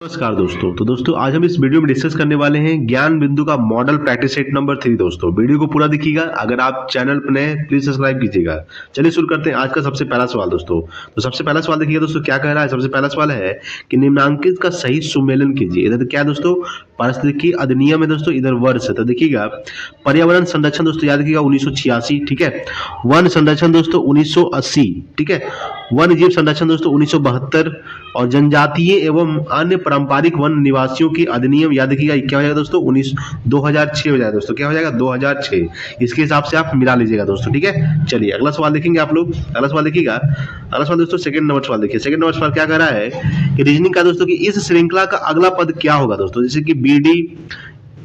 नमस्कार दोस्तों। तो दोस्तों आज हम इस वीडियो में डिस्कस करने वाले हैं ज्ञान बिंदु का मॉडल प्रैक्टिस सेट नंबर 3। दोस्तों वीडियो को पूरा देखिएगा। अगर आप चैनल पर नए हैं प्लीज सब्सक्राइब कीजिएगा। चलिए शुरू करते हैं आज का सबसे पहला सवाल। दोस्तों तो सबसे पहला सवाल देखिएगा दोस्तों क्या कह रहा है। सबसे पहला सवाल है कि निम्नांकित का सही सुमेलन कीजिए। इधर क्या है दोस्तों, पारिस्थितिकी अधिनियम है दोस्तों, इधर वर्ष है। तो देखिएगा पर्यावरण संरक्षण दोस्तों याद रखिएगा 1986, ठीक है। वन संरक्षण दोस्तों 1980, ठीक है। वन जीव संरक्षण दोस्तों 1972 और जनजातीय एवं अन्य पारंपरिक वन निवासियों की अधिनियम याद रखिएगा क्या हो जाएगा दोस्तों 2006 हो जाएगा दोस्तों। क्या हो जाएगा 2006। इसके हिसाब से आप मिला लीजिएगा दोस्तों, ठीक है। चलिए अगला सवाल देखेंगे आप लोग। अगला सवाल देखिएगा। अगला सवाल दोस्तों सेकंड नंबर सवाल देखिए। सेकंड नंबर सवाल क्या कह रहा है कि रीजनिंग का दोस्तों कि इस श्रृंखला का अगला पद क्या होगा दोस्तों, जैसे कि BD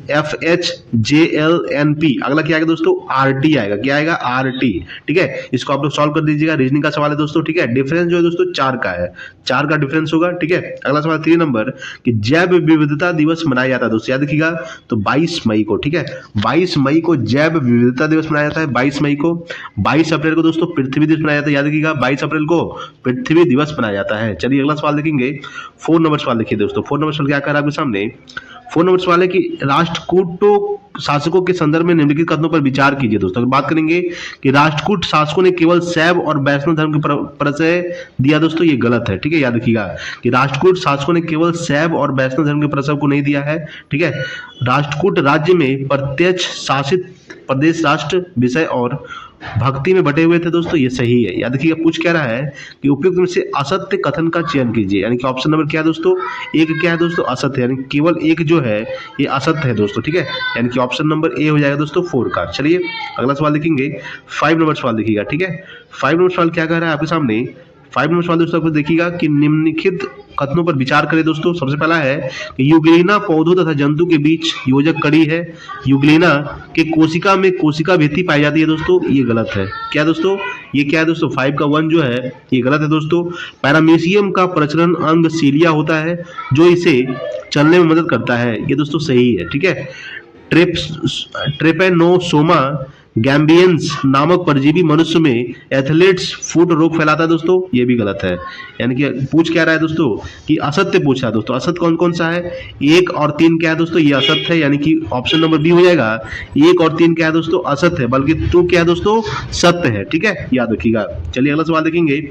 FHJLNP, अगला क्या आएगा दोस्तों RT आएगा। क्या आएगा RT, ठीक है। इसको आप लोग सॉल्व कर दीजिएगा। रीजनिंग का सवाल है दोस्तों, ठीक है। डिफरेंस जो है दोस्तों 4 का है, 4 का डिफरेंस होगा, ठीक है। अगला सवाल 3 नंबर कि जैव विविधता दिवस मनाया जाता है दोस्तों याद रखिएगा तो 22 मई को, ठीक है। 22 मई को जैव विविधता दिवस मनाया जाता है। 22 मई को। 22 अप्रैल को दोस्तों पृथ्वी दिवस मनाया जाता है। याद रखिएगा 22 अप्रैल को पृथ्वी दिवस मनाया जाता है। चलिए अगला सवाल देखेंगे। 4 नंबर सवाल देखिए दोस्तों। 4 नंबर सवाल क्या कर रहा है आपके सामने। 4 नंबर सवाल है कि राष्ट्रकूट शासकों के संदर्भ में निम्नलिखित कथनों पर विचार कीजिए। दोस्तों बात करेंगे कि राष्ट्रकूट शासकों ने केवल शैव और वैष्णव धर्म के परिचय दिया दोस्तों, ये गलत है, ठीक है। याद रखिएगा कि राष्ट्रकूट शासकों ने केवल शैव और वैष्णव धर्म के परिचय को नहीं दिया है, ठीक है। राष्ट्रकूट राज्य में प्रत्यक्ष शासित प्रदेश राष्ट्र विषय और भक्ति में बटे हुए थे दोस्तों, ये सही है। याद रखिएगा पूछ क्या रहा है कि उपयुक्त में से असत्य कथन का चयन कीजिए। यानी कि ऑप्शन नंबर क्या है दोस्तों, एक क्या है दोस्तों असत्य, यानी केवल एक जो है ये असत्य है दोस्तों, ठीक है। यानी कि ऑप्शन नंबर ए हो जाएगा दोस्तों 4 का। चलिए अगला सवाल देखेंगे। 5 नंबर सवाल देखिएगा, ठीक है। 5 नंबर सवाल क्या कह रहा है आपके सामने। 5 नंबर सवाल दोस्तों आपको देखिएगा कि निम्नलिखित कथनों पर विचार करें दोस्तों। सबसे पहला है कि युगलीना पौधों तथा जंतु के बीच योजक कड़ी है। युगलीना के कोशिका में कोशिका भित्ति पाई जाती है दोस्तों, ये गलत है। क्या दोस्तों, ये क्या है दोस्तों 5 का 1 जो है ये गलत है दोस्तों। पैरामीशियम का प्रचलन अंग सीलिया होता है जो इसे चलने में मदद करता है, ये दोस्तों सही है, ठीक है। ट्रेपेनोसोमा गैम्बियंस नामक परजीवी मनुष्य में एथलेट्स फुट रोग फैलाता है दोस्तों, ये भी गलत है। यानी कि पूछ क्या रहा है दोस्तों कि असत्य पूछा है दोस्तों। असत्य कौन कौन सा है, 1 और 3 क्या है दोस्तों, ये असत्य है। यानी कि ऑप्शन नंबर बी हो जाएगा। 1 और 3 क्या है दोस्तों असत्य है, बल्कि 2 क्या है दोस्तों सत्य है, ठीक है। याद रखिएगा। चलिए अगला सवाल देखेंगे।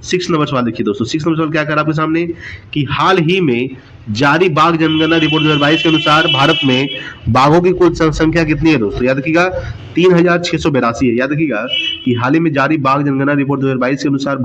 6 नंबर सवाल देखिए दोस्तों। 6 नंबर सवाल क्या कर रहा है आपके सामने कि हाल ही में जारी बाघ जनगणना रिपोर्ट 2022 के अनुसार भारत में बाघों की कुल संख्या कितनी है दोस्तों। याद रखिएगा 3682 है। याद रखिएगा कि हाल ही में जारी बाघ जनगणना रिपोर्ट 2022 के अनुसार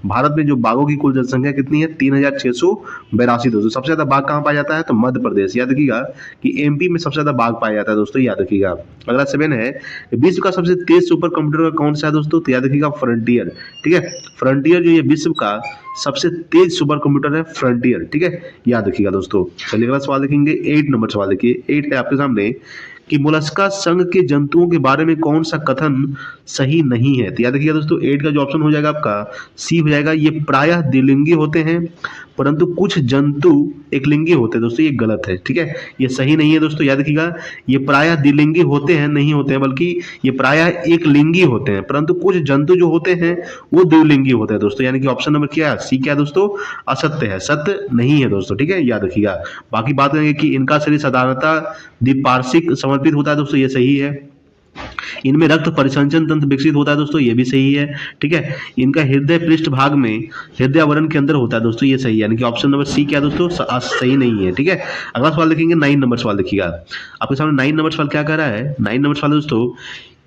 भारत में जो बाघों की कुल जनसंख्या कितनी है 3682 दोस्तों। सबसे ज्यादा बाघ कहाँ पाया जाता है तो मध्य प्रदेश। याद रखिएगा कि MP में सबसे ज्यादा बाघ पाया जाता है दोस्तों, याद रखिएगा। अगला 7 है विश्व का सबसे तेज सुपर कंप्यूटर कौन सा है दोस्तों, तो याद रखिएगा फ्रंटियर, ठीक है। फ्रंटियर जो ये विश्व का सबसे तेज सुपर कंप्यूटर है फ्रंटियर, ठीक है। याद रखिएगा दोस्तों। चलिए अगला सवाल देखेंगे। 8 नंबर सवाल देखिए। 8 है आपके सामने कि मोलस्का संघ के जंतुओं के बारे में कौन सा कथन सही नहीं है। तो याद रखिएगा दोस्तों 8 का जो ऑप्शन हो जाएगा आपका सी हो जाएगा। ये प्रायः द्विलिंगी होते हैं परंतु कुछ जंतु एकलिंगी होते हैं दोस्तों, ये गलत है, ठीक है। ये सही नहीं है दोस्तों। याद रखिएगा ये प्रायः द्विलिंगी होते हैं नहीं होते हैं, बल्कि ये प्रायः एकलिंगी होते हैं, परंतु कुछ जंतु जो होते हैं वो द्विलिंगी होते हैं दोस्तों। यानी कि ऑप्शन नंबर क्या है सी क्या है दोस्तों असत्य है, सत्य नहीं है दोस्तों, ठीक है। याद रखिएगा। बाकी बात करेंगे कि इनका शरीर साधारणतः द्विपार्श्विक समर्पित होता है दोस्तों, ये सही है। इनमें रक्त परिसंचन तंत्र विकसित होता है दोस्तों, ये भी सही है, ठीक है। इनका हृदय पृष्ठ भाग में हृदय आवरण के अंदर होता है दोस्तों, ये सही है। यानी कि ऑप्शन नंबर सी क्या है दोस्तों सही नहीं है, ठीक है। अगला सवाल देखेंगे। 9 नंबर सवाल देखिएगा आपके सामने। 9 नंबर सवाल क्या कह रहा है। 9 नंबर सवाल दोस्तों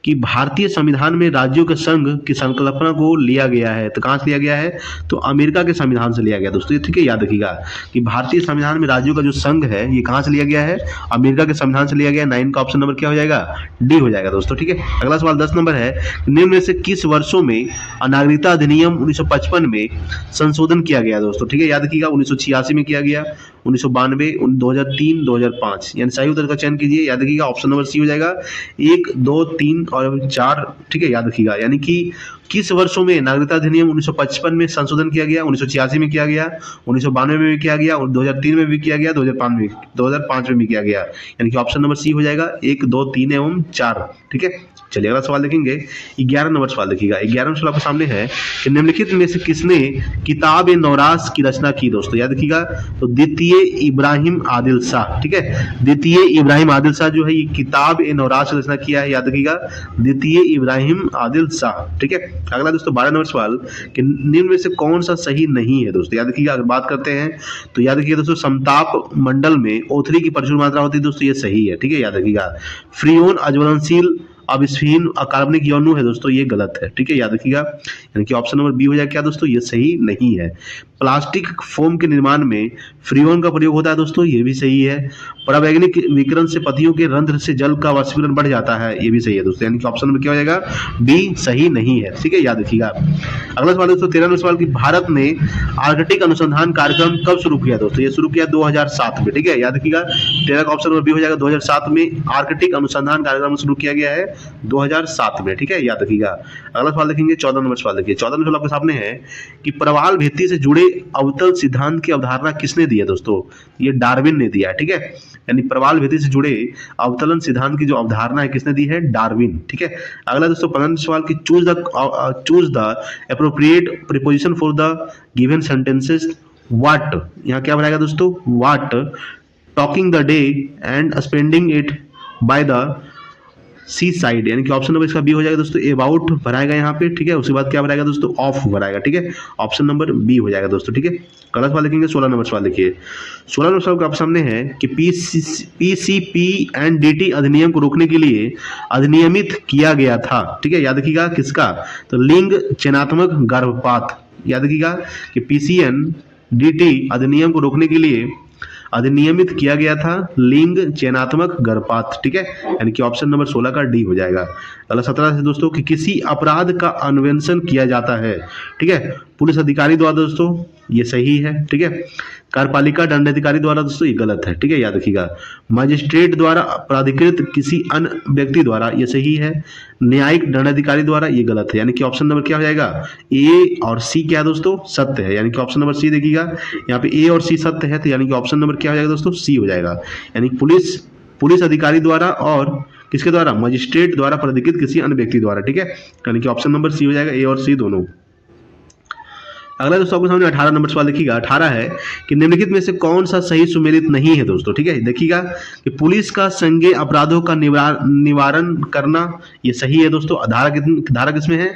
कि भारतीय संविधान में राज्यों के संघ की संकल्पना को लिया गया है, तो कहाँ से लिया गया है तो अमेरिका के संविधान से लिया गया दोस्तों, ठीक है। याद रखिएगा कि भारतीय संविधान में राज्यों का जो संघ है ये कहाँ से लिया गया है अमेरिका के संविधान से लिया गया है। 9 का ऑप्शन नंबर क्या हो जाएगा डी हो जाएगा दोस्तों, ठीक है। अगला सवाल 10 नंबर है निम्न में से किस वर्षों में नागरिकता अधिनियम 1955 में संशोधन किया गया दोस्तों, ठीक है। याद रखिएगा 1986 में किया गया, 1992, 2003, 2005, यानी सही उत्तर का चयन कीजिए। याद रखिएगा ऑप्शन नंबर सी हो जाएगा 1, 2, 3 और 4, ठीक है। याद रखिएगा यानी कि किस वर्षों में नागरिकता अधिनियम 1955 में संशोधन किया गया, 1986 में किया गया, 1992 में भी किया गया और 2003 में भी किया गया, 2005 में भी किया गया। यानी कि ऑप्शन नंबर सी हो जाएगा 1, 2, 3 एवं 4, ठीक है। चलिए अगला सवाल देखेंगे 11 नंबर सवाल देखिएगा। 11 सवाल आपके सामने है कि निम्नलिखित में से किसने किताब ए नौरास की रचना की दोस्तों, याद रखिएगा। तो द्वितीय इब्राहिम आदिल शाह, ठीक है, द्वितीय इब्राहिम आदिल शाह जो है ये किताब ए नौरास की रचना किया है, याद रखिएगा, द्वितीय इब्राहिम आदिल शाह, ठीक है। अगला दोस्तों 12 नंबर सवाल कि निम्न में से कौन सा सही नहीं है दोस्तों, याद रखिएगा। अगर बात करते हैं तो याद रखिएगा दोस्तों समताप मंडल में O3 की प्रचुर मात्रा होती है दोस्तों, ये सही है, ठीक है, याद रखिएगा। फ्रीओन अज्वलनशील अविस्फीन अकार्बनिक यौनु है दोस्तों, ये गलत है, ठीक है, याद रखिएगा। यानी कि ऑप्शन नंबर बी हो जाएगा क्या दोस्तों, ये सही नहीं है। प्लास्टिक फोम के निर्माण में फ्रीओन का प्रयोग होता है दोस्तों, ये भी सही है। परावैज्ञानिक विकिरण से पतियों के रंध्र से जल का वाष्पीकरण बढ़ जाता है, ये भी सही है दोस्तों, यानी कि ऑप्शन नंबर क्या हो जाएगा, बी सही नहीं है, ठीक है, याद रखिएगा। अगला सवाल दोस्तों 13 नंबर सवाल कि भारत ने आर्कटिक अनुसंधान कार्यक्रम कब शुरू किया दोस्तों, ये शुरू किया 2007 में, ठीक है, याद रखिएगा। 13 का ऑप्शन नंबर बी हो जाएगा, 2007 में आर्कटिक अनुसंधान कार्यक्रम शुरू किया गया है 2007 में, ठीक है, याद रखिएगा। अगला सवाल देखेंगे 14 नंबर सवाल देखिए। 14 नंबर सवाल आपके सामने है कि प्रवाल भित्ति से जुड़े अवतल सिद्धांत की अवधारणा किसने दी है दोस्तों, ये डार्विन ने दिया है, ठीक है, यानी प्रवाल भित्ति से जुड़े अवतलन सिद्धांत की जो अवधारणा है किसने दी है, डार्विन, ठीक है। अगला दोस्तों 15 सवाल की choose the appropriate preposition for the given sentences what, यहाँ क्या बनाएगा दोस्तों, what, talking the day and spending it by the sea side, यानी कि ऑप्शन नंबर इसका बी हो जाएगा दोस्तों, अबाउट भराएगा यहाँ पे, ठीक है, उसके बाद क्या भराएगा दोस्तों, ऑफ भराएगा, ठीक है, ऑप्शन नंबर बी हो जाएगा दोस्तों, ठीक है। अगला सवाल देखेंगे 16 नंबर सवाल देखिए। 16 नंबर सवाल आपके सामने है कि पीसीपी एंड डीटी अधिनियम को रोकने के लिए अधिनियमित किया गया था, ठीक है, याद रखिएगा किसका, तो लिंग चयनात्मक गर्भपात, याद रखिएगा कि पीसीएन डीटी अधिनियम को रोकने के लिए अधिनियमित किया गया था लिंग चयनात्मक गर्भपात, ठीक है, यानी कि ऑप्शन नंबर 16 का डी हो जाएगा। अगला 17 से दोस्तों कि किसी अपराध का अन्वेषण किया जाता है, ठीक है, पुलिस अधिकारी द्वारा दोस्तों, ये सही है, ठीक है। कार्यपालिका दंडाधिकारी द्वारा दोस्तों, ये गलत है, ठीक है, याद रखिएगा। मजिस्ट्रेट द्वारा प्राधिकृत किसी अन्य व्यक्ति द्वारा, ये सही है। न्यायिक दंडाधिकारी द्वारा, ये गलत है, यानी कि ऑप्शन नंबर क्या हो जाएगा, ए और सी क्या है दोस्तों, सत्य है, यानी कि ऑप्शन नंबर सी देखिएगा, यहाँ पे ए और सी सत्य है, तो यानी कि ऑप्शन नंबर क्या हो जाएगा दोस्तों, सी हो जाएगा, यानी पुलिस अधिकारी द्वारा और किसके द्वारा, मजिस्ट्रेट द्वारा प्राधिकृत किसी अन्य व्यक्ति द्वारा, ठीक है, यानी कि ऑप्शन नंबर सी हो जाएगा, ए और सी दोनों। अगला दोस्तों आपके सामने 18 नंबर सवाल देखिएगा। 18 है कि निम्नलिखित में से कौन सा सही सुमेलित नहीं है दोस्तों, ठीक है, देखिएगा कि पुलिस का संज्ञेय अपराधों का निवारण करना, ये सही है दोस्तों। धारा किसमें है,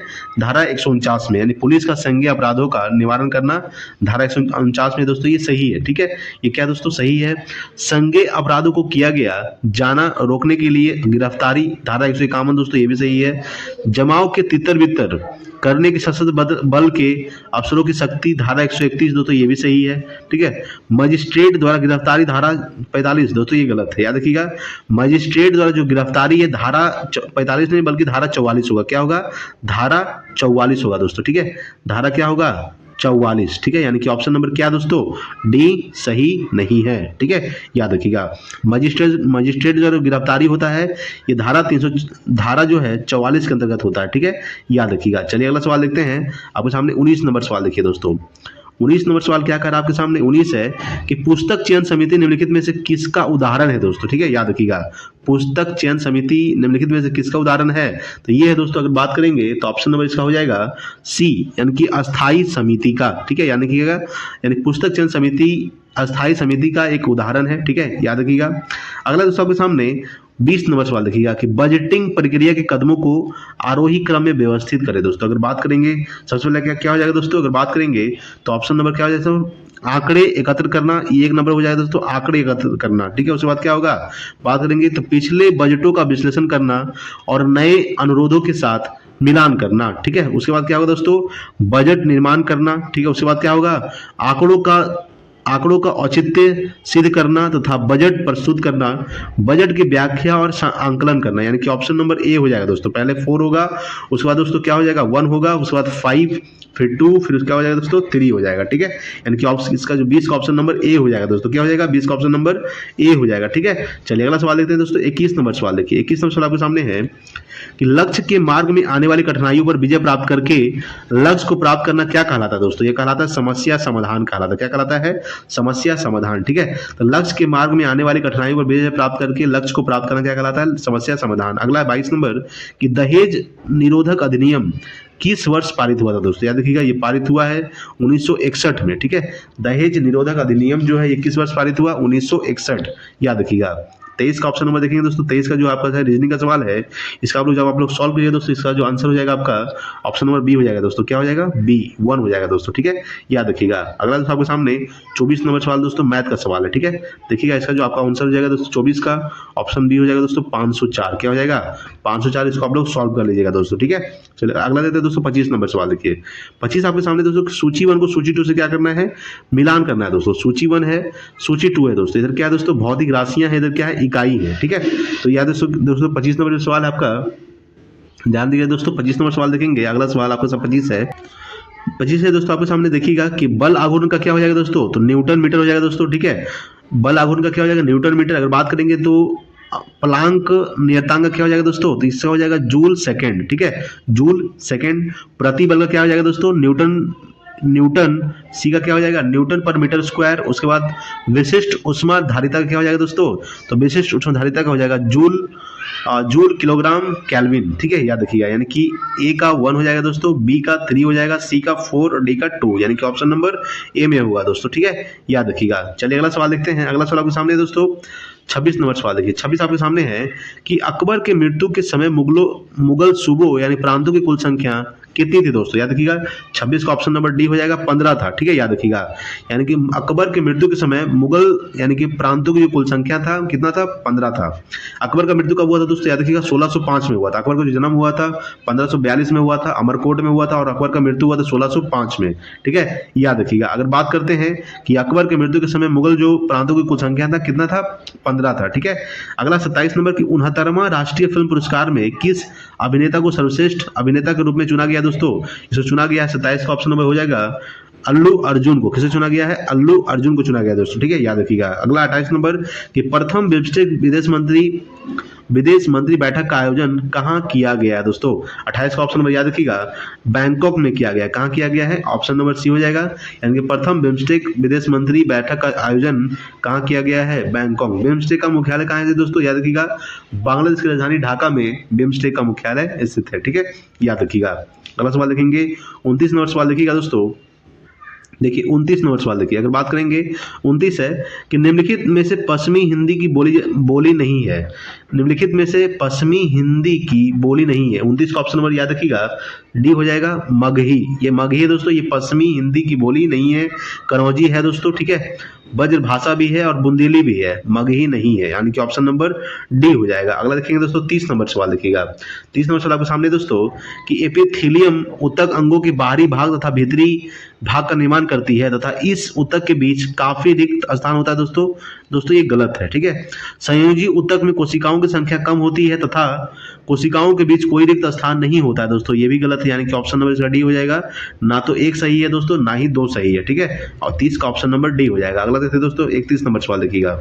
धारा 149 में, यानी पुलिस का संज्ञेय अपराधों का निवारण करना धारा 149 में दोस्तों, ये सही है, ठीक है, ये क्या दोस्तों सही है। संज्ञेय अपराधों को किया गया जाना रोकने के लिए गिरफ्तारी, धारा 151 दोस्तों, ये भी सही है। जमाव के तितर बितर करने के सशस्त्र बल के अफसरों की शक्ति, धारा 131 दोस्तों, ये भी सही है, ठीक है। मजिस्ट्रेट द्वारा गिरफ्तारी, धारा 45 दोस्तों, ये गलत है, याद रखिएगा। मजिस्ट्रेट द्वारा जो गिरफ्तारी है धारा 45 नहीं बल्कि धारा 44 होगा, क्या होगा, धारा 44 होगा दोस्तों, ठीक है, धारा क्या होगा 44, ठीक है, यानी कि ऑप्शन नंबर क्या दोस्तों, डी सही नहीं है, ठीक है, याद रखिएगा। मजिस्ट्रेट जो गिरफ्तारी होता है ये धारा जो है 44 के अंतर्गत होता है, ठीक है, याद रखिएगा। चलिए अगला सवाल देखते हैं आपके सामने 19 नंबर सवाल देखिए दोस्तों। 19 नंबर सवाल क्या कर रहा है आपके सामने, 19 है कि पुस्तक चयन समिति निम्नलिखित में से किसका उदाहरण है दोस्तों, ठीक है, याद रखिएगा। पुस्तक चयन समिति निम्नलिखित में से किसका उदाहरण है, तो ये है दोस्तों, अगर बात करेंगे तो ऑप्शन नंबर इसका हो जाएगा सी, यानी कि अस्थाई समिति का, ठीक है, याद रखिएगा, यानी पुस्तक चयन समिति अस्थाई समिति का एक उदाहरण है, ठीक है, याद रखिएगा। अगला दोस्तों आपके सामने 20 नंबर सवाल देखिएगा कि बजटिंग प्रक्रिया के कदमों को आरोही क्रम में व्यवस्थित करें दोस्तों। अगर बात करेंगे सबसे पहले क्या हो जाएगा दोस्तों, अगर बात करेंगे तो ऑप्शन नंबर क्या हो जाएगा दोस्तों, आंकड़े एकत्र करना, ये एक नंबर हो जाएगा दोस्तों, आंकड़े एकत्र करना, ठीक है। उसके बाद क्या होगा, बात करेंगे तो पिछले बजटों का विश्लेषण करना और नए अनुरोधों के साथ मिलान करना, ठीक है। उसके बाद क्या होगा दोस्तों, बजट निर्माण करना, ठीक है। उसके बाद क्या होगा, आंकड़ों का औचित्य सिद्ध करना तथा बजट प्रस्तुत करना, बजट की व्याख्या और आंकलन करना, यानी कि ऑप्शन नंबर ए हो जाएगा दोस्तों। पहले 4 होगा, उसके बाद दोस्तों क्या हो जाएगा 1 होगा, उसके बाद 5, फिर 2, फिर क्या हो जाएगा दोस्तों 3 हो जाएगा, ठीक है, यानी कि इसका जो 20 का ऑप्शन नंबर ए हो जाएगा दोस्तों, क्या हो जाएगा 20 का ऑप्शन नंबर ए हो जाएगा, ठीक है। चलिए अगला सवाल देखते हैं दोस्तों, 21 नंबर सवाल देखिए। 21 नंबर सवाल आपके सामने है कि लक्ष्य के मार्ग में आने वाली कठिनाइयों पर विजय प्राप्त करके लक्ष्य को प्राप्त करना क्या कहलाता है दोस्तों, ये कहलाता है समस्या समाधान कहलाता है, क्या कहलाता है, समस्या समाधान, ठीक है। तो लक्ष्य के मार्ग में आने वाली कठिनाइयों पर विजय प्राप्त करके लक्ष्य को प्राप्त करना क्या कहलाता है? समस्या समाधान। अगला 22 नंबर कि दहेज निरोधक अधिनियम किस वर्ष पारित हुआ था दोस्तों? याद रखिएगा, ये पारित हुआ है 1961 में, ठीक है। दहेज निरोधक अधिनियम जो है ये किस वर्ष पारित हुआ? 1961, याद रखिएगा। 23 का ऑप्शन नंबर देखेंगे दोस्तों, 23 का जो आपका है रीजनिंग का सवाल है, इसका जब आप लोग सॉल्व करिए दोस्तों, इसका जो आंसर हो जाएगा आपका ऑप्शन नंबर बी हो जाएगा दोस्तों। क्या हो जाएगा? बी 1 हो जाएगा दोस्तों, ठीक है, याद रखिएगा। अगला दोस्तों आपके सामने 24 नंबर सवाल दोस्तों मैथ का सवाल है, ठीक है। देखिएगा इसका जो आपका आंसर हो जाएगा दोस्तों 24 का ऑप्शन बी हो जाएगा दोस्तों 504। क्या हो जाएगा? 504। इसको आप लोग सॉल्व कर लीजिएगा दोस्तों, ठीक है। चलिए अगला देते हैं दोस्तों 25 नंबर सवाल। देखिए 25 आपके सामने दोस्तों, सूची 1 को सूची 2 से क्या करना है? मिलान करना है दोस्तों। सूची 1 है, सूची 2 है दोस्तों। इधर क्या है दोस्तों? भौतिक राशियां हैं, इधर क्या है? इकाई है, ठीक है। तो याद दोस्तों 25 नंबर जो सवाल है आपका, ध्यान दीजिए दोस्तों 25 नंबर सवाल देखेंगे। अगला सवाल आपका 25 है। 25 है दोस्तों आपके सामने, देखिएगा कि बल आघूर्ण का क्या हो जाएगा दोस्तों? तो न्यूटन मीटर हो जाएगा दोस्तों, ठीक है। बल आघूर्ण का क्या हो जाएगा? Newton metre. अगर बात करेंगे तो प्लांक नियतांक का क्या हो जाएगा दोस्तों? तो इससे हो जाएगा जूल सेकंड, ठीक है, जूल सेकंड। प्रति बल का क्या हो जाएगा दोस्तों? न्यूटन। सी का क्या हो जाएगा? न्यूटन पर मीटर स्क्वायर। उसके बाद विशिष्ट उष्मा धारिता का क्या हो जाएगा दोस्तों? तो विशिष्ट उष्मा धारिता का हो जाएगा जूल किलोग्राम केल्विन, ठीक है, याद रखिएगा। यानी कि ए का 1 हो जाएगा दोस्तों, बी का 3 हो जाएगा, सी का 4 और डी का 2, यानी कि ऑप्शन नंबर ए में होगा दोस्तों, ठीक है, याद रखिएगा। चलिए अगला सवाल देखते हैं। अगला सवाल आपके सामने दोस्तों 26 नंबर सवाल देखिए। 26 आपके सामने है कि अकबर के मृत्यु के समय मुगल सूबों यानी प्रांतों की कुल संख्या कितनी थी दोस्तों? याद रखिएगा 26 का ऑप्शन नंबर डी हो जाएगा 15 था, ठीक है, याद रखिएगा। यानी कि अकबर के मृत्यु के समय मुगल यानी कि प्रांतों की जो कुल संख्या था कितना था? 15 था। अकबर का मृत्यु कब हुआ था दोस्तों? याद रखिएगा 1605 में हुआ था। अकबर का जो जन्म हुआ था 1542 में हुआ था, अमरकोट में हुआ था, और अकबर का मृत्यु हुआ था 1605 में, ठीक है, याद रखिएगा। अगर बात करते हैं कि अकबर के मृत्यु के समय मुगल जो प्रांतों की कुल संख्या था कितना था? 15 था, ठीक है। अगला 27 नंबर की 69वां राष्ट्रीय फिल्म पुरस्कार में किस अभिनेता को सर्वश्रेष्ठ अभिनेता के रूप में चुना गया दोस्तों? इसे चुना गया है 27 का ऑप्शन नंबर हो जाएगा अल्लू अर्जुन को। किसे चुना गया है? अल्लू अर्जुन को चुना गया दोस्तों, ठीक है, याद रखिएगा। अगला 28 नंबर कि प्रथम बिम्स्टेक विदेश मंत्री बैठक का आयोजन कहाँ किया गया है दोस्तों? 28 का ऑप्शन नंबर याद रखिएगा बैंकॉक में किया गया है। कहाँ किया गया है? ऑप्शन नंबर सी हो जाएगा। यानी कि प्रथम बिम्स्टेक विदेश मंत्री बैठक का आयोजन कहाँ किया गया है? बैंकॉक। बिम्स्टेक का मुख्यालय कहाँ है दोस्तों? याद रखिएगा बांग्लादेश की राजधानी ढाका में बिम्स्टेक का मुख्यालय स्थित है, ठीक है, याद रखिएगा। अगला सवाल देखेंगे 29 नंबर सवाल देखिएगा दोस्तों। देखिए 29 नंबर सवाल देखिए। अगर बात करेंगे 29 है कि निम्नलिखित में से पश्चिमी हिंदी की बोली नहीं है। निम्नलिखित में से पश्चिमी हिंदी की बोली नहीं है। 29 का ऑप्शन नंबर याद रखिएगा डी हो जाएगा मगही। ये मगही है दोस्तों, ये पश्चिमी हिंदी की बोली नहीं है, कनौजी है दोस्तों, ठीक है, ब्रज भाषा भी है और बुंदेली भी है, मगही नहीं है, यानी कि ऑप्शन नंबर डी हो जाएगा। अगला देखेंगे दोस्तों 30 नंबर सवाल देखिएगा। 30 नंबर सवाल आपके सामने दोस्तों कि एपिथेलियम ऊतक अंगों के बाहरी भाग तथा भीतरी भाग का निर्माण करती है तथा इस ऊतक के बीच काफी रिक्त स्थान होता है दोस्तों ये गलत है, ठीक है। संयोजी ऊतक में कोशिकाओं की संख्या कम होती है तथा कोशिकाओं के बीच कोई रिक्त स्थान नहीं होता है दोस्तों, ये भी गलत है, यानी कि ऑप्शन नंबर इसका डी हो जाएगा। ना तो एक सही है दोस्तों, ना ही 2 सही है, ठीक है, और 30 का ऑप्शन नंबर डी हो जाएगा। अगला देखते हैं दोस्तों 31 नंबर सवाल देखिएगा।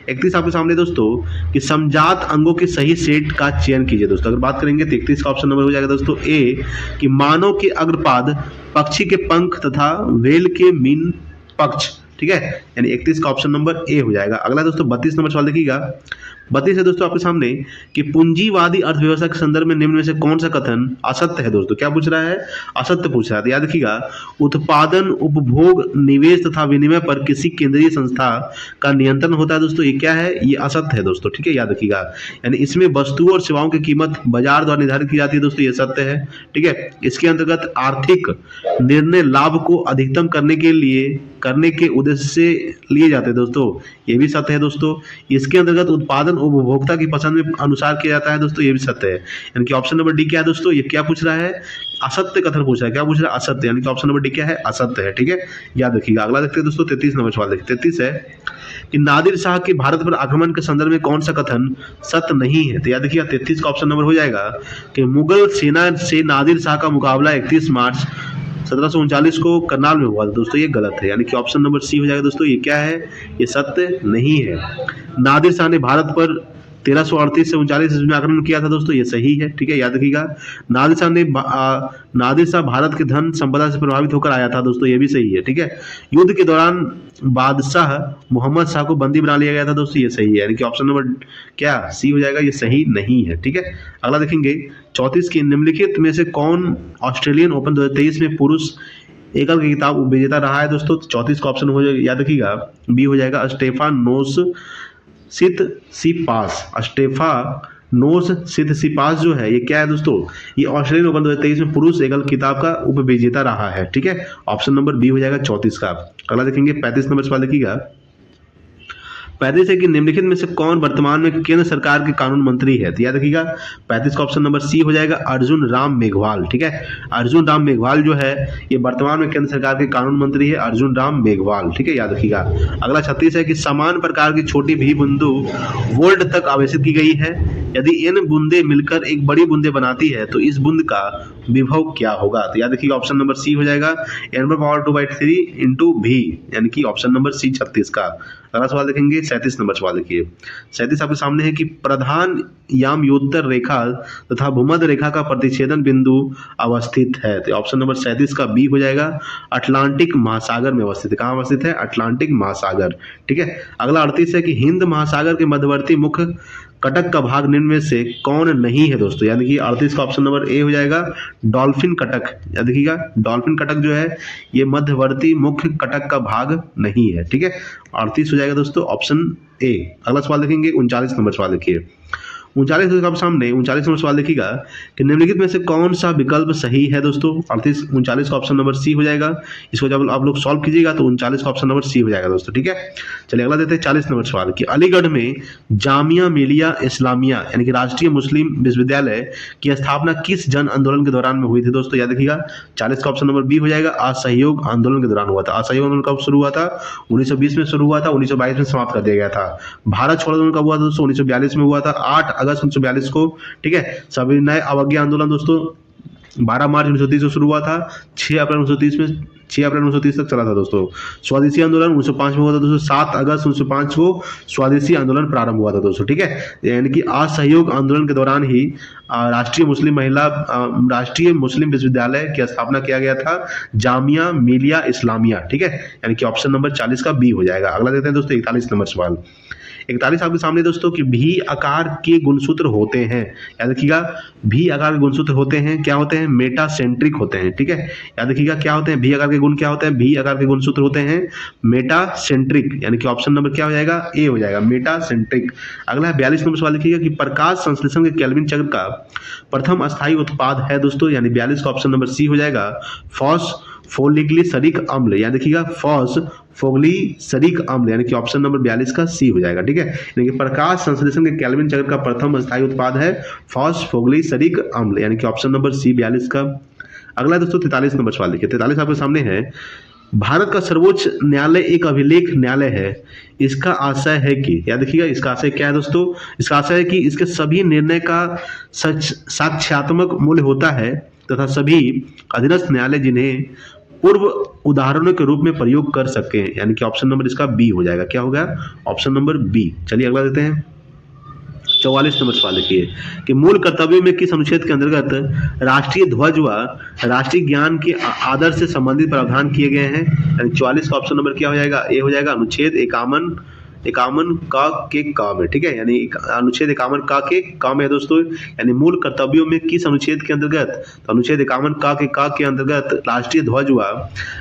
31 आपके सामने दोस्तों कि समजात अंगों के सही सेट का चयन कीजिए दोस्तों। अगर बात करेंगे तो 31 का ऑप्शन नंबर हो जाएगा दोस्तों ए कि मानव के अग्रपाद, पक्षी के पंख तथा व्हेल के मीन पक्ष, ठीक है, यानी 31 का ऑप्शन नंबर ए हो जाएगा। अगला दोस्तों 32 नंबर सवाल देखिएगा। 32 है दोस्तों आपके सामने कि पूंजीवादी अर्थव्यवस्था के संदर्भ में निम्न में से कौन सा कथन असत्य है दोस्तों? क्या पूछ रहा है? असत्य पूछ रहा है। तो याद रखिएगा उत्पादन, उपभोग, निवेश तथा विनिमय पर किसी केंद्रीय संस्था का नियंत्रण होता है दोस्तों, ये क्या है? ये असत्य है दोस्तों, ठीक है, याद रखिएगा। यानी इसमें वस्तुओं और सेवाओं की कीमत बाजार द्वारा निर्धारित की जाती है दोस्तों, ये सत्य है, ठीक है। इसके अंतर्गत आर्थिक निर्णय लाभ को अधिकतम करने के उद्देश्य से लिए जाते हैं दोस्तों, ये भी सत्य है दोस्तों। इसके अंतर्गत उत्पादन उपभोक्ता की पसंद में अनुसार किया जाता है दोस्तों, ये भी सत्य है, यानी कि ऑप्शन नंबर डी क्या है दोस्तों? ये क्या पूछ रहा है? असत्य कथन पूछ रहा है। क्या पूछ रहा है? असत्य, यानी कि ऑप्शन नंबर डी क्या है? असत्य है, ठीक है, याद रखिएगा। अगला देखते हैं दोस्तों 33 नंबर सवाल देखिए। 33 है कि नादिर शाह के भारत पर आक्रमण के संदर्भ में कौन सा कथन सत्य नहीं है? तो याद रखिएगा 33 का ऑप्शन नंबर हो जाएगा कि मुगल सेना से नादिर शाह का मुकाबला 31 मार्च 1739 को करनाल में हुआ था दोस्तों, ये गलत है, यानी कि ऑप्शन नंबर सी हो जाएगा दोस्तों। ये क्या है? ये सत्य नहीं है। नादिर शाह ने भारत पर 1338 से 39 ईस्वी में आक्रमण किया था दोस्तों, ये सही है, ठीक है, याद रखिएगा। नादिर शाह भारत के धन संपदा से प्रभावित होकर आया था दोस्तों, ये भी सही है, ठीक है। युद्ध के दौरान बादशाह मोहम्मद शाह को बंदी बना लिया गया था दोस्तों, ये सही है, यानी कि ऑप्शन नंबर क्या सी हो जाएगा, ये सही नहीं है, ठीक है। अगला देखेंगे 34 की निम्नलिखित में से कौन ऑस्ट्रेलियन ओपन 2023 में पुरुष एकल की खिताब विजेता रहा है दोस्तों। 34 का ऑप्शन हो जाएगा, याद रखिएगा, बी हो जाएगा स्टेफानोस सितसिपास। स्टेफानोस सितसिपास जो है ये क्या है दोस्तों, ये ऑस्ट्रेलियन ओपन 2023 में पुरुष एकल खिताब का उपविजेता रहा है, ठीक है। ऑप्शन नंबर बी हो जाएगा 34 का। अगला देखेंगे 35 नंबर सवाल देखिएगा। 35 है कि निम्नलिखित में से कौन वर्तमान में केंद्र सरकार के कानून मंत्री है, तो याद रखिएगा 35 का ऑप्शन नंबर सी हो जाएगा अर्जुन राम मेघवाल, ठीक है। अर्जुन राम मेघवाल जो है ये वर्तमान में केंद्र सरकार के कानून मंत्री है, अर्जुन राम मेघवाल, ठीक है, याद रखिएगा। अगला 36 है कि समान प्रकार की छोटी भी बिंदु वोल्ट तक आवेशित की गई है, यदि इन बूंदे मिलकर एक बड़ी बूंदे बनाती है तो इस बूंद का विभव क्या होगा, तो याद रखिएगा ऑप्शन नंबर सी हो जाएगा n⁻2/3 इंटू भी, यानी कि ऑप्शन नंबर सी 36 का। अगला सवाल देखेंगे 37 नंबर सवाल देखिए। 37 आपके सामने है कि प्रधान यामयोत्तर रेखा तथा भूमध्य रेखा का प्रतिच्छेदन बिंदु अवस्थित है, तो ऑप्शन नंबर 37 का बी हो जाएगा अटलांटिक महासागर में अवस्थित है। कहाँ अवस्थित है, अटलांटिक महासागर, ठीक है। अगला 38 है कि हिंद महासागर के मध्यवर्ती मुख्य कटक का भाग निम्न में से कौन नहीं है दोस्तों, यानी कि 38 का ऑप्शन नंबर ए हो जाएगा डॉल्फिन कटक, याद रखिएगा डॉल्फिन कटक जो है ये मध्यवर्ती मुख्य कटक का भाग नहीं है, ठीक है। 38 हो जाएगा दोस्तों ऑप्शन ए। अगला सवाल देखेंगे 39 नंबर सवाल देखिए। 39 का सामने 39 नंबर सवाल देखिएगा कि निम्नलिखित में से कौन सा विकल्प सही है दोस्तों। 39 का ऑप्शन नंबर सी हो जाएगा। इसको जब आप लोग सॉल्व कीजिएगा तो 39 का ऑप्शन नंबर सी हो जाएगा दोस्तों, ठीक है। चलिए अगला देते हैं 40 नंबर सवाल कि अलीगढ़ में जामिया मिलिया इस्लामिया यानी कि राष्ट्रीय मुस्लिम विश्वविद्यालय की स्थापना किस जन आंदोलन के दौरान में हुई थी दोस्तों, याद रखिएगा 40 का ऑप्शन नंबर बी हो जाएगा असहयोग आंदोलन के दौरान हुआ था। असहयोग आंदोलन कब शुरू हुआ था, 1920 में शुरू हुआ था, 1922 में समाप्त कर दिया गया था। भारत छोड़ो आंदोलन कब हुआ था दोस्तों, 1942 में हुआ था, 8 अगस्त 1942 को, ठीक है। सविनय अवज्ञा आंदोलन दोस्तों 12 मार्च 1930 से शुरू हुआ था, 6 अप्रैल 1930 तक चला था दोस्तों। स्वदेशी आंदोलन 1905 में हुआ था दोस्तों, 7 अगस्त 1905 को स्वदेशी आंदोलन प्रारंभ हुआ था दोस्तों, ठीक है। यानी कि असहयोग आंदोलन के दौरान ही राष्ट्रीय मुस्लिम विश्वविद्यालय की स्थापना किया गया था, जामिया मिलिया इस्लामिया, ठीक है। यानी कि ऑप्शन नंबर 40 का बी हो जाएगा। अगला देते हैं दोस्तों 41 नंबर सवाल। 41 आपके सामने दोस्तों कि भी आकार के गुणसूत्र होते हैं, याद रखिएगा भी आकार के गुणसूत्र होते हैं, क्या होते हैं, मेटासेंट्रिक होते हैं, ठीक है। याद रखिएगा क्या होते हैं, भी आकार के गुण क्या होते हैं, भी आकार के गुणसूत्र होते हैं मेटासेंट्रिक, यानी कि ऑप्शन नंबर क्या हो जाएगा, ए हो जाएगा मेटासेंट्रिक। अगला 42 नंबर सवाल लिखिएगा कि प्रकाश संश्लेषण के केल्विन चक्र का प्रथम अस्थायी उत्पाद है दोस्तों, यानी 42 का ऑप्शन नंबर सी हो जाएगा फॉस्फोग्लिसरिक अम्ल, याद रखिएगा फॉस्फोग्लिसरिक अम्ल, यानी कि ऑप्शन नंबर 42 का सी हो जाएगा, ठीक है। यानी कि प्रकाश संश्लेषण के केल्विन चक्र का प्रथम अस्थायी उत्पाद है फॉस्फोग्लिसरिक अम्ल, यानी कि ऑप्शन नंबर सी 42 का। अगला दोस्तों 43 नंबर सवाल देखिए। 43 आपके सामने है भारत का सर्वोच्च न्यायालय एक अभिलेख न्यायालय है, इसका आशय है कि, याद रखिएगा इसका आशय क्या है दोस्तों, इसका आशय है कि इसके सभी निर्णय का साक्ष्यात्मक मूल्य होता है तथा सभी अधीनस्थ न्यायालय जिन्हें पूर्व उदाहरणों के रूप में प्रयोग कर सके, यानी कि ऑप्शन नंबर इसका बी हो जाएगा, क्या होगा, ऑप्शन नंबर बी। चलिए अगला देते हैं 44 नंबर सवाल लिखिए कि मूल कर्तव्यों में किस अनुच्छेद के अंतर्गत राष्ट्रीय ध्वज व राष्ट्रीय ज्ञान के आदर से संबंधित प्रावधान किए गए हैं, यानी 44 का ऑप्शन नंबर क्या हो जाएगा, ए हो जाएगा अनुच्छेद 51 का के काम है, ठीक है। यानी अनुच्छेद 51 का के काम है दोस्तों, यानी मूल कर्तव्यों में किस अनुच्छेद के अंतर्गत, तो अनुच्छेद 51 का के अंतर्गत राष्ट्रीय ध्वज व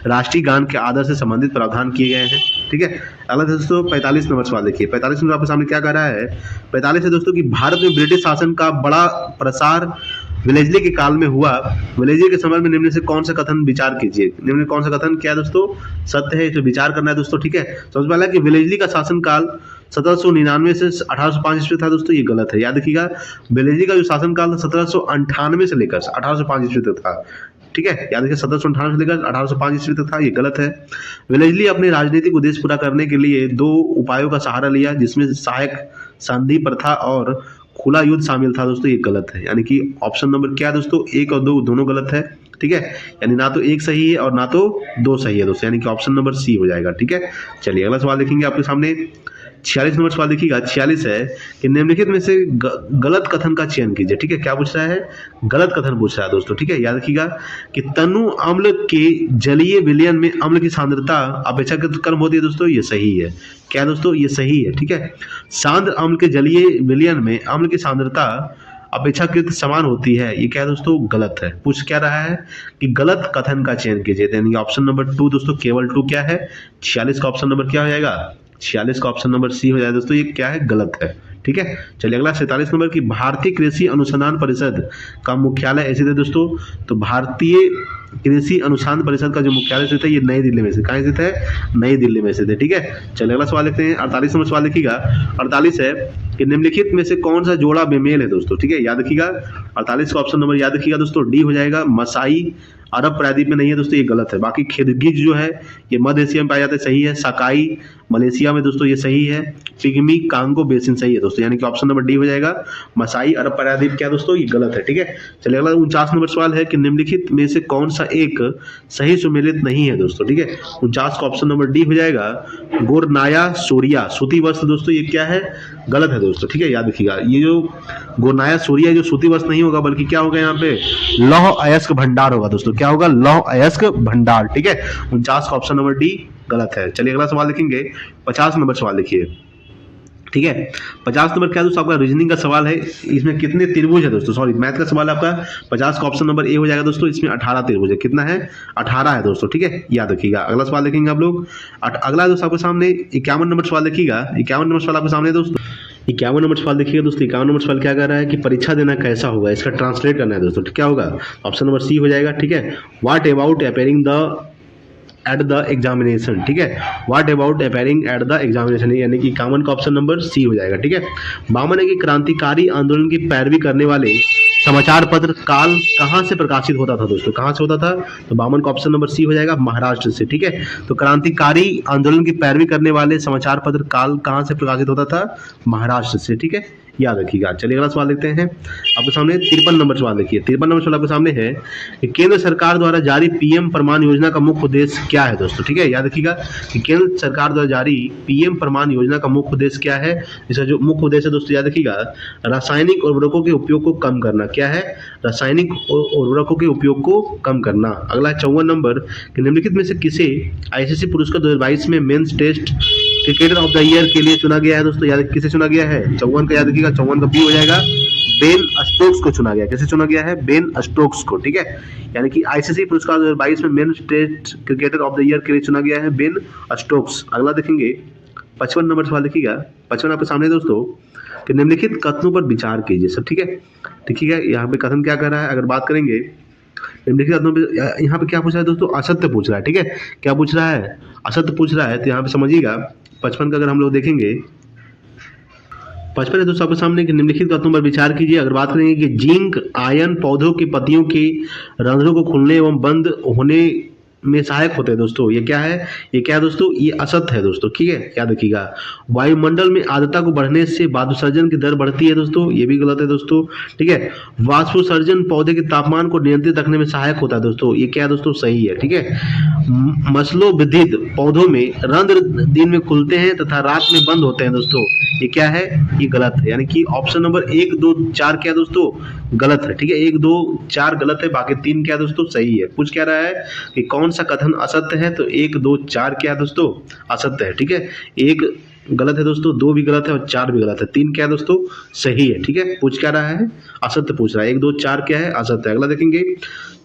राष्ट्रीय गान के आदर से संबंधित प्रावधान किए गए हैं, ठीक है। अगला दोस्तों 45 नंबर सवाल देखिए। 45 नंबर आपके सामने क्या कह रहा है, 45 है दोस्तों कि भारत में ब्रिटिश शासन का बड़ा प्रसार वेलेस्ली के काल में हुआ, वेलेस्ली के समय में निम्न से कौन सा कथन विचार कीजिए, निम्न में कौन सा कथन क्या है दोस्तों, सत्य है, इसे विचार करना है दोस्तों, ठीक है। सबसे पहला कि वेलेस्ली का शासनकाल 1799 से 1805 ईस्वी था दोस्तों, ये गलत है। याद रखिएगा वेलेस्ली का जो शासनकाल था 1798 से लेकर 1805 ईस्वी तक था, ठीक है। याद रखिए 1798 से लेकर 1805 ईस्वी तक था, ये गलत है। वेलेस्ली अपने राजनीतिक उद्देश्य पूरा करने के लिए 2 उपायों का सहारा लिया, जिसमें सहायक संधि प्रथा और खुला युद्ध शामिल था दोस्तों, ये गलत है। यानी कि ऑप्शन नंबर क्या है दोस्तों, 1 और 2 दोनों गलत है। ठीक है, यानी ना तो एक सही है और ना तो दो सही है दोस्तों, यानी कि ऑप्शन नंबर सी हो जाएगा। ठीक है, चलिए अगला सवाल देखेंगे आपके सामने। 46 नंबर सवाल देखिएगा। 46 है कि निम्नलिखित में से गलत कथन का चयन कीजिए। ठीक है, क्या पूछ रहा है? गलत कथन पूछ रहा है दोस्तों। ठीक है, याद रखिएगा कि तनु अम्ल के जलीय विलयन में अम्ल की सांद्रता अपेक्षाकृत कम होती है दोस्तों, ये सही है। क्या दोस्तों? ये सही है। ठीक है, सांद्र अम्ल के जलीय विलयन में अम्ल की सांद्रता अपेक्षाकृत समान होती है, ये क्या है दोस्तों? गलत है। पूछ क्या रहा है कि गलत कथन का चयन कीजिए, यानी ऑप्शन नंबर 2 दोस्तों, केवल 2 क्या है? 46 का ऑप्शन नंबर क्या हो जाएगा? 46 का ऑप्शन नंबर सी हो जाएगा दोस्तों, ये क्या है? गलत है। ठीक है, चलिए अगला 47 नंबर की भारतीय कृषि अनुसंधान परिषद का मुख्यालय ऐसे थे दोस्तों, तो भारतीय कृषि अनुसंधान परिषद का जो मुख्यालय स्थित है ये नई दिल्ली में से, कहाँ स्थित है? नई दिल्ली में स्थित है। ठीक है, चलिए अगला सवाल देखते हैं। 48 नंबर सवाल देखिएगा। 48 है कि निम्नलिखित में से कौन सा जोड़ा बेमेल है दोस्तों? ठीक है, याद रखिएगा 48 का ऑप्शन नंबर याद रखिएगा दोस्तों, डी हो जाएगा। मसाई अरब प्रायद्वीप में नहीं है दोस्तों, ये गलत है। बाकी खिरगिज जो है ये मध्य एशिया में पाया जाता है, सही है। साकाई मलेशिया में दोस्तों, ये सही है। पिग्मी कांगो बेसिन सही है दोस्तों, यानी कि ऑप्शन नंबर डी हो जाएगा। मसाई अरब प्रायद्वीप क्या दोस्तों? ये गलत है। ठीक है, चलिए अगला 49 नंबर सवाल है कि निम्नलिखित में से कौन सा एक सही सुमेलित नहीं है दोस्तों? ठीक है, 49 का ऑप्शन नंबर डी हो जाएगा। गोरनाया सूर्या सूती वस्त्र दोस्तों, ये क्या है? गलत है दोस्तों। ठीक है, याद रखिएगा ये जो गोरनाया सूर्या जो सूती वस्त्र नहीं होगा, बल्कि क्या होगा यहाँ पे? लौह अयस्क भंडार होगा दोस्तों। क्या होगा? लौह अयस्क भंडार। ठीक है, 49 का ऑप्शन नंबर डी गलत है। चलिए अगला सवाल देखेंगे। 50 नंबर सवाल देखिए। ठीक है, 50 नंबर क्या दोस्तों? आपका रीजनिंग का सवाल है। इसमें कितने त्रिभुज है दोस्तों? सॉरी, मैथ का सवाल है आपका। 50 का ऑप्शन नंबर ए हो जाएगा दोस्तों, इसमें 18 त्रिभुज है। कितना है? 18 है दोस्तों। ठीक है, याद रखिएगा। अगला सवाल देखेंगे आप लोग। अगला दोस्तों आपके सामने 51 नंबर सवाल देखिएगा। 51 नंबर सवाल आपके सामने दोस्तों। 51 नंबर सवाल देखिएगा दोस्तों। 51 नंबर सवाल क्या कर रहा है कि परीक्षा देना कैसा होगा, इसका ट्रांसलेट करना है दोस्तों। क्या होगा? ऑप्शन नंबर सी हो जाएगा। ठीक है, what about appearing the at the examination. ठीक है, what about appearing at the examination, यानी कि 51 का ऑप्शन नंबर सी हो जाएगा। ठीक है, 52 है कि क्रांतिकारी आंदोलन की पैरवी करने वाले समाचार पत्र काल कहाँ से प्रकाशित होता था दोस्तों? कहाँ से होता था? तो 52 का ऑप्शन नंबर सी हो जाएगा, महाराष्ट्र से। ठीक है, तो क्रांतिकारी आंदोलन की पैरवी करने वाले समाचार पत्र काल कहाँ से प्रकाशित होता था? महाराष्ट्र से। ठीक है, याद रखिएगा। चलिए अगला सवाल देखते हैं आपके सामने। 53 नंबर सवाल देखिए। 53 नंबर सवाल आपके सामने है कि केंद्र सरकार द्वारा जारी पीएम प्रमाण योजना का मुख्य उद्देश्य क्या है दोस्तों? ठीक है, याद रखिएगा कि केंद्र सरकार द्वारा जारी पीएम प्रमाण योजना का मुख्य उद्देश्य क्या है? इसका जो मुख्य उद्देश्य है दोस्तों, याद रखिएगा, रासायनिक उर्वरकों के उपयोग को कम करना। क्या है? रासायनिक उर्वरकों के उपयोग को कम करना। अगला 54 नंबर कि निम्नलिखित में से किसे आईसीसी पुरस्कार 2022 में men's test cricketer of the year के लिए चुना गया है दोस्तों? याद किसे चुना गया है? 54 का याद रखिएगा, 54 का बी हो जाएगा। बेन स्टोक्स को चुना गया। किसे चुना गया है? बेन स्टोक्स को। ठीक है, यानी कि आईसीसी पुरस्कार 2022 में men's test cricketer of the year के लिए चुना गया है बेन स्टोक्स। अगला देखेंगे 55 नंबर सवाल देखिएगा। 55 आपके सामने दोस्तों कि निम्नलिखित कथनों पर विचार कीजिए सब। ठीक है, देखिएगा यहाँ पे कथन क्या कर रहा है। अगर बात करेंगे निम्नलिखित कथनों पे, यहाँ पे क्या पूछ रहा है दोस्तों? असत्य पूछ रहा है। ठीक है, क्या पूछ रहा है? असत्य पूछ रहा है। तो यहाँ पे समझिएगा 55 का अगर हम लोग देखेंगे, 55 है दोस्तों आपके सामने कि निम्नलिखित कथनों पर विचार कीजिए। अगर बात करेंगे कि जिंक आयन पौधों की पत्तियों की रंध्रों को खुलने एवं बंद होने में सहायक होते हैं दोस्तों, ये क्या है? ये क्या है दोस्तों? ये असत्य है दोस्तों। ठीक है, याद रखिएगा। वायुमंडल में आर्द्रता को बढ़ने से वायुसर्जन की दर बढ़ती है दोस्तों, ये भी गलत है दोस्तों। ठीक है, वाष्पोत्सर्जन पौधे के तापमान को नियंत्रित रखने में सहायक होता है दोस्तों, ये क्या है दोस्तों? सही है। ठीक है, मसलोविधित पौधों में रंध्र दिन में खुलते हैं तथा रात में बंद होते हैं दोस्तों, ये क्या है? ये गलत है। यानी कि ऑप्शन नंबर 1, 2, 4 क्या दोस्तों? गलत है। ठीक है, 1, 2, 4 गलत है, बाकी 3 क्या दोस्तों? सही है। पूछ क्या रहा है कि कौन सा कथन असत्य है? तो 1, 2, 4 क्या है दोस्तों? असत्य है। ठीक है, 1 गलत है दोस्तों, 2 भी गलत है और 4 भी गलत है, 3 क्या है दोस्तों? सही है। ठीक है, पूछ क्या रहा है? असत्य पूछ रहा है। 1, 2, 4 क्या है? असत्य है। अगला देखेंगे